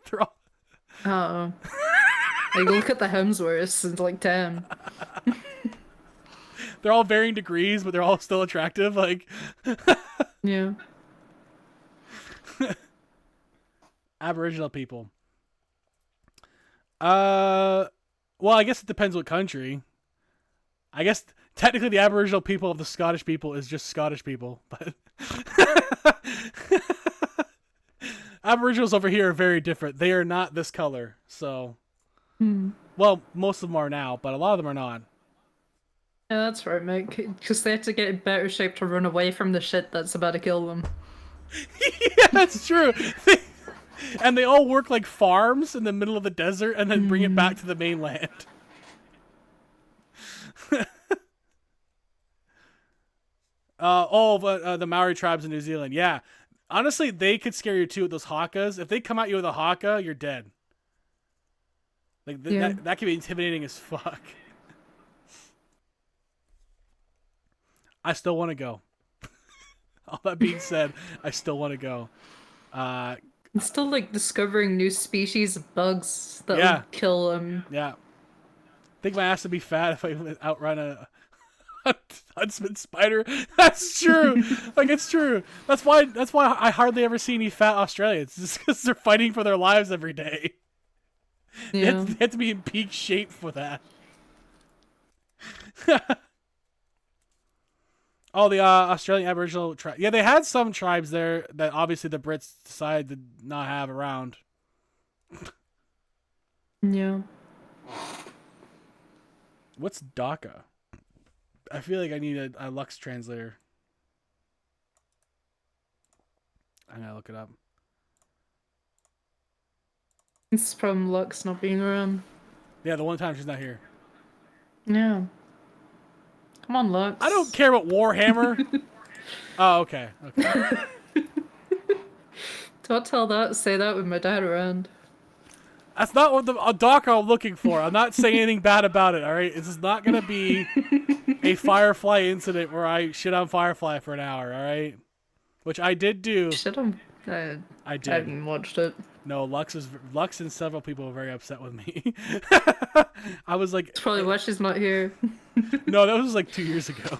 they're all... Oh. Like, look at the Hemsworths and like, damn. They're all varying degrees, but they're all still attractive. Like, Yeah. Aboriginal people. Well, I guess it depends what country. I guess technically the Aboriginal people of the Scottish people is just Scottish people, but Aboriginals over here are very different. They are not this color, so well, most of them are now, but a lot of them are not. Yeah, that's right, mate. Because they have to get in better shape to run away from the shit that's about to kill them. Yeah, that's true. And they all work like farms in the middle of the desert and then bring it back to the mainland. The Maori tribes in New Zealand. Yeah. Honestly, they could scare you too with those hakas. If they come at you with a haka, you're dead. Like Yeah. that can be intimidating as fuck. I still want to go. All that being said, I still want to go. Uh, I'm still like discovering new species of bugs that yeah, would kill them. yeah. Think my ass would be fat if I outrun a huntsman spider. That's true. Like it's true. That's why. That's why I hardly ever see any fat Australians. Just because they're fighting for their lives every day. Yeah. They have to be in peak shape for that. Oh, the Australian Aboriginal tribe. Yeah, they had some tribes there that obviously the Brits decided to not have around. Yeah. What's DACA? I feel like I need a Lux translator. I'm gonna look it up. It's from Lux not being around. Yeah, the one time she's not here. Yeah. Come on, Lux. I don't care about Warhammer. Oh, okay. Okay. Don't say that with my dad around. That's not what the DACA I'm looking for. I'm not saying anything bad about it, alright? This is not gonna be a Firefly incident where I shit on Firefly for an hour, alright? Which I did do. Shit, I I did. haven't watched it. No, Lux and several people were very upset with me. I was like, It's probably why she's not here. no, that was like 2 years ago.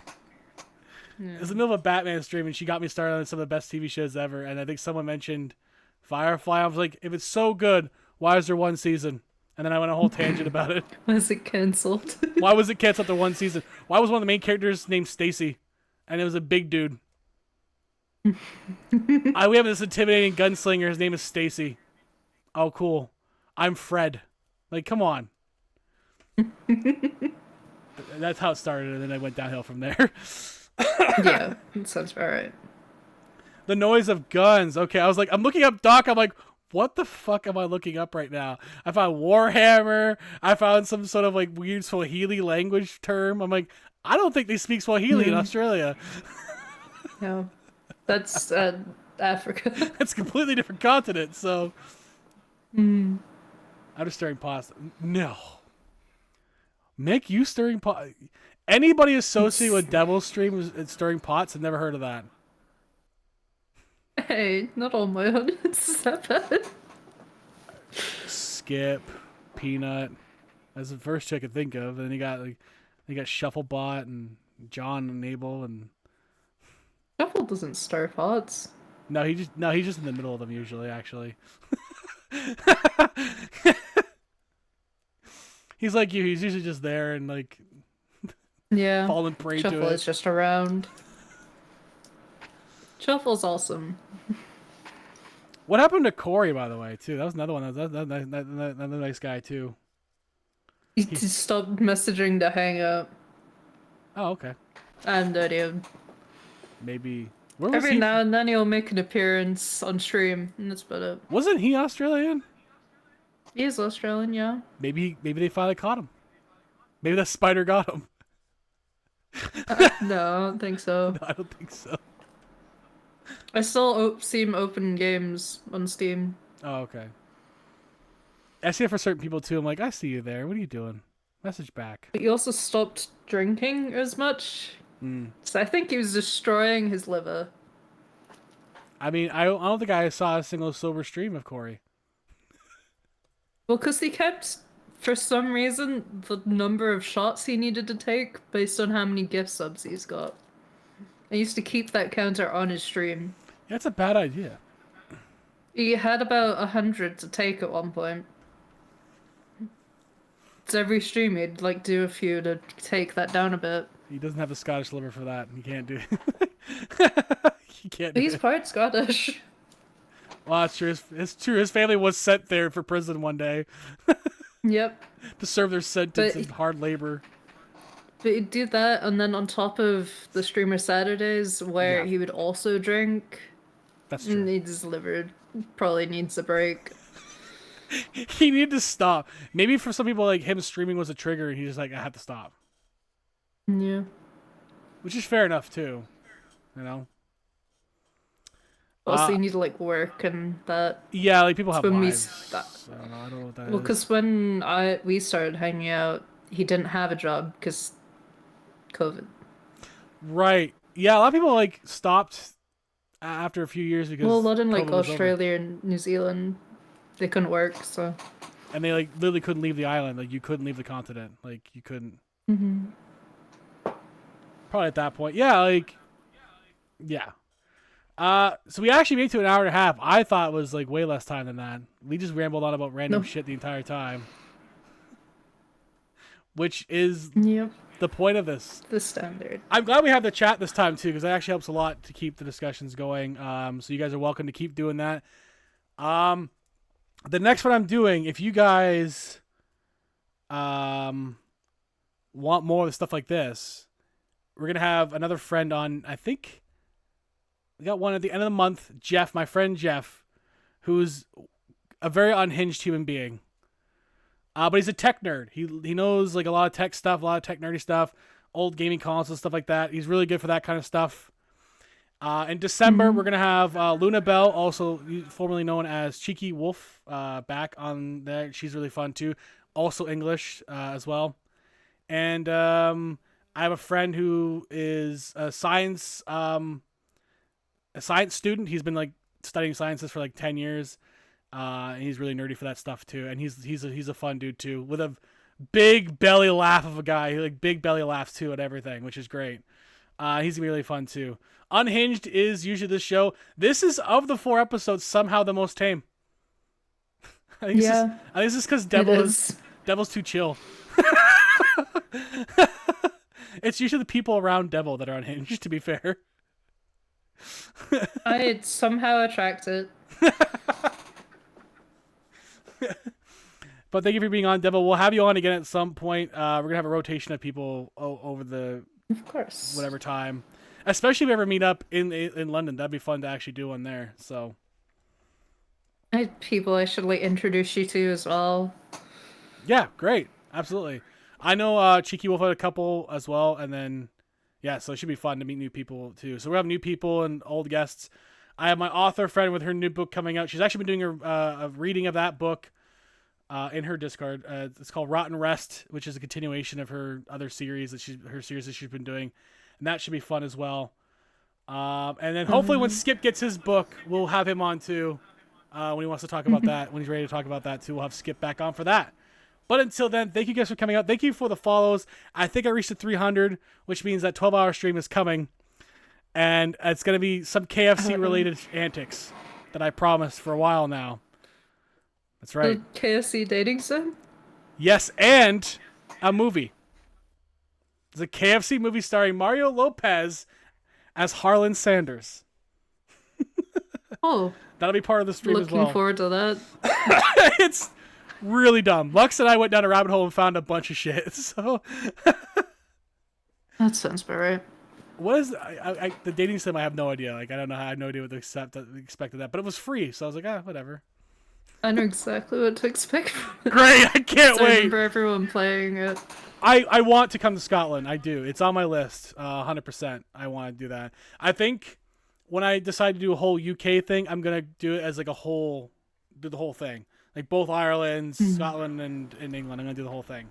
Yeah. It was in the middle of a Batman stream, and she got me started on some of the best TV shows ever. And I think someone mentioned Firefly. I was like, if it's so good, why is there one season? And then I went on a whole tangent about it. Why is it cancelled? Why was it canceled after one season? Why was one of the main characters named Stacy, and it was a big dude? We have this intimidating gunslinger. His name is Stacy. Oh, cool. I'm Fred. Like, come on. That's how it started, and then I went downhill from there. Yeah, that sounds about right. The noise of guns. Okay, I was like, I'm looking up Doc. I'm like, what the fuck am I looking up right now? I found Warhammer. I found some sort of like weird Swahili language term. I'm like, I don't think they speak Swahili in Australia. Yeah, that's Africa. It's a completely different continent. So, I'm just stirring pots. No, Mick, you stirring pot. Anybody associated with Devil Stream and stirring pots? I've never heard of that. Hey, not all my audience is that bad. Skip, Peanut. That's the first two I could think of. And then you got Shufflebot and John and Abel and. Shuffle doesn't stir pots. No, he's just in the middle of them usually. Actually, he's like you. He's usually just there and like Yeah, falling prey Shuffle to it. is just around. Shuffle's awesome. What happened to Corey, by the way? Too. That was another one. That another nice guy too. He just stopped messaging to hang up. Oh, okay. And Maybe. Where was every he? now and then he'll make an appearance on stream, and that's about it. Wasn't he Australian? He is Australian, yeah. Maybe they finally caught him. Maybe that spider got him. No, I don't think so. No, I don't think so. I still see him open games on Steam. Oh, okay. I see it for certain people too. I'm like, I see you there. What are you doing? Message back. But he also stopped drinking as much. So I think he was destroying his liver. I mean, I don't think I saw a single sober stream of Corey. Well, because he kept, for some reason, the number of shots he needed to take based on how many gift subs he's got. I used to keep that counter on his stream. That's a bad idea. He had about 100 to take at one point. So every stream he'd like do a few to take that down a bit. He doesn't have the Scottish liver for that. He can't do it. He can't do He's it. part Scottish. Well, it's true. It's true. His family was sent there for prison one day Yep. to serve their sentence But- in hard labor. But he'd do that, and then on top of the streamer Saturdays, where Yeah. he would also drink, That's and true. his liver probably needs a break. He needed to stop. Maybe for some people, like him streaming was a trigger, and he's just like, I have to stop. Yeah. Which is fair enough too. You know. Also, you need to like work and that. Yeah, like people have when we lives. sta- I don't know. I don't know what that Well, is. because when we started hanging out, he didn't have a job because COVID. Right. Yeah, a lot of people like stopped after a few years because Well, a lot in like COVID was over, Australia and New Zealand, they couldn't work, so. and they like literally couldn't leave the island. Like you couldn't leave the continent. Like you couldn't. Hmm. Probably at that point. Yeah. Like yeah. So we actually made it to an hour and a half. I thought it was like way less time than that. We just rambled on about random No. shit the entire time, which is Yep, the point of this. the standard. I'm glad we have the chat this time too, because that actually helps a lot to keep the discussions going. So you guys are welcome to keep doing that. The next one I'm doing, if you guys want more of stuff like this, we're gonna have another friend on. I think we got one at the end of the month. Jeff, my friend Jeff, who's a very unhinged human being. But he's a tech nerd. He knows like a lot of tech stuff, a lot of tech nerdy stuff, old gaming consoles, stuff like that. He's really good for that kind of stuff. In December, we're gonna have Luna Bell, also formerly known as Cheeky Wolf, back on there. She's really fun too. Also English as well. And I have a friend who is a science student. He's been like studying sciences for like 10 years. And he's really nerdy for that stuff too. And he's a fun dude too, with a big belly laugh of a guy. He like big belly laughs too at everything, which is great. He's gonna be really fun too. Unhinged is usually this show. This is, of the 4 episodes, somehow the most tame. I think this is because Devil's too chill. It's usually the people around Devil that are unhinged, to be fair. I somehow attract it. But thank you for being on, Devil. We'll have you on again at some point. We're gonna have a rotation of people over the Of course. whatever time, especially if we ever meet up in London. That'd be fun to actually do one there. So I had people I should like introduce you to as well. yeah, great, absolutely. I know Cheeky Wolf had a couple as well, and then yeah, so it should be fun to meet new people too. So we have new people and old guests. I have my author friend with her new book coming out. She's actually been doing a reading of that book in her Discord. It's called Rotten Rest, which is a continuation of her other series that she's been doing, and that should be fun as well. And then hopefully when Skip gets his book, we'll have him on too. When he wants to talk about that, when he's ready to talk about that too, we'll have Skip back on for that. But until then, thank you guys for coming out. Thank you for the follows. I think I reached the 300, which means that 12-hour stream is coming. And it's going to be some KFC-related antics that I promised for a while now. That's right. The KFC dating sim? Yes, and a movie. It's a KFC movie starring Mario Lopez as Harlan Sanders. Oh. That'll be part of the stream as well. Looking forward to that. It's really dumb. Lux and I went down a rabbit hole and found a bunch of shit. So That sounds about right. what is the dating sim? I have no idea. Like I don't know. I have no idea what to expect of that. But it was free, so I was like, whatever. I know exactly what to expect from it. Great! I can't So I wait. remember everyone playing it. I want to come to Scotland. I do. It's on my list. 100%. I want to do that. I think when I decide to do a whole UK thing, I'm gonna do it as like do the whole thing, like both Ireland, Scotland, and England. I'm gonna do the whole thing.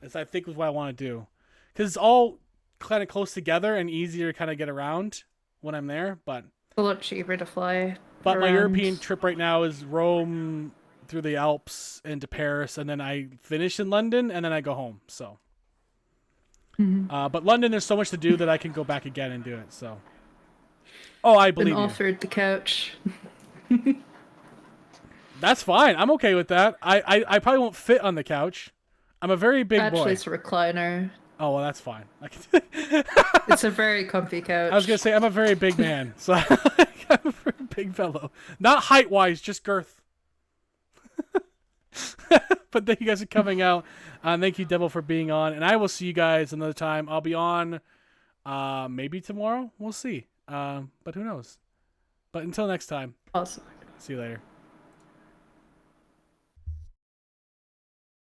That's I think is what I want to do, because it's all kind of close together and easier to kind of get around when I'm there. But A lot cheaper to fly. my around. European trip right now is Rome through the Alps into Paris, and then I finish in London, and then I go home. So, but London, there's so much to do that I can go back again and do it. So, I Been believe you. offered the couch. That's fine. I'm okay with that. I probably won't fit on the couch. I'm a very big Actually, boy. it's a recliner. Oh well, that's fine. It's a very comfy couch. I was gonna say I'm a very big man, so I'm a very big fellow. Not height wise, just girth. But thank you guys for coming out. Thank you, Devil, for being on, and I will see you guys another time. I'll be on, maybe tomorrow. We'll see. But who knows? But until next time. Awesome. See you later.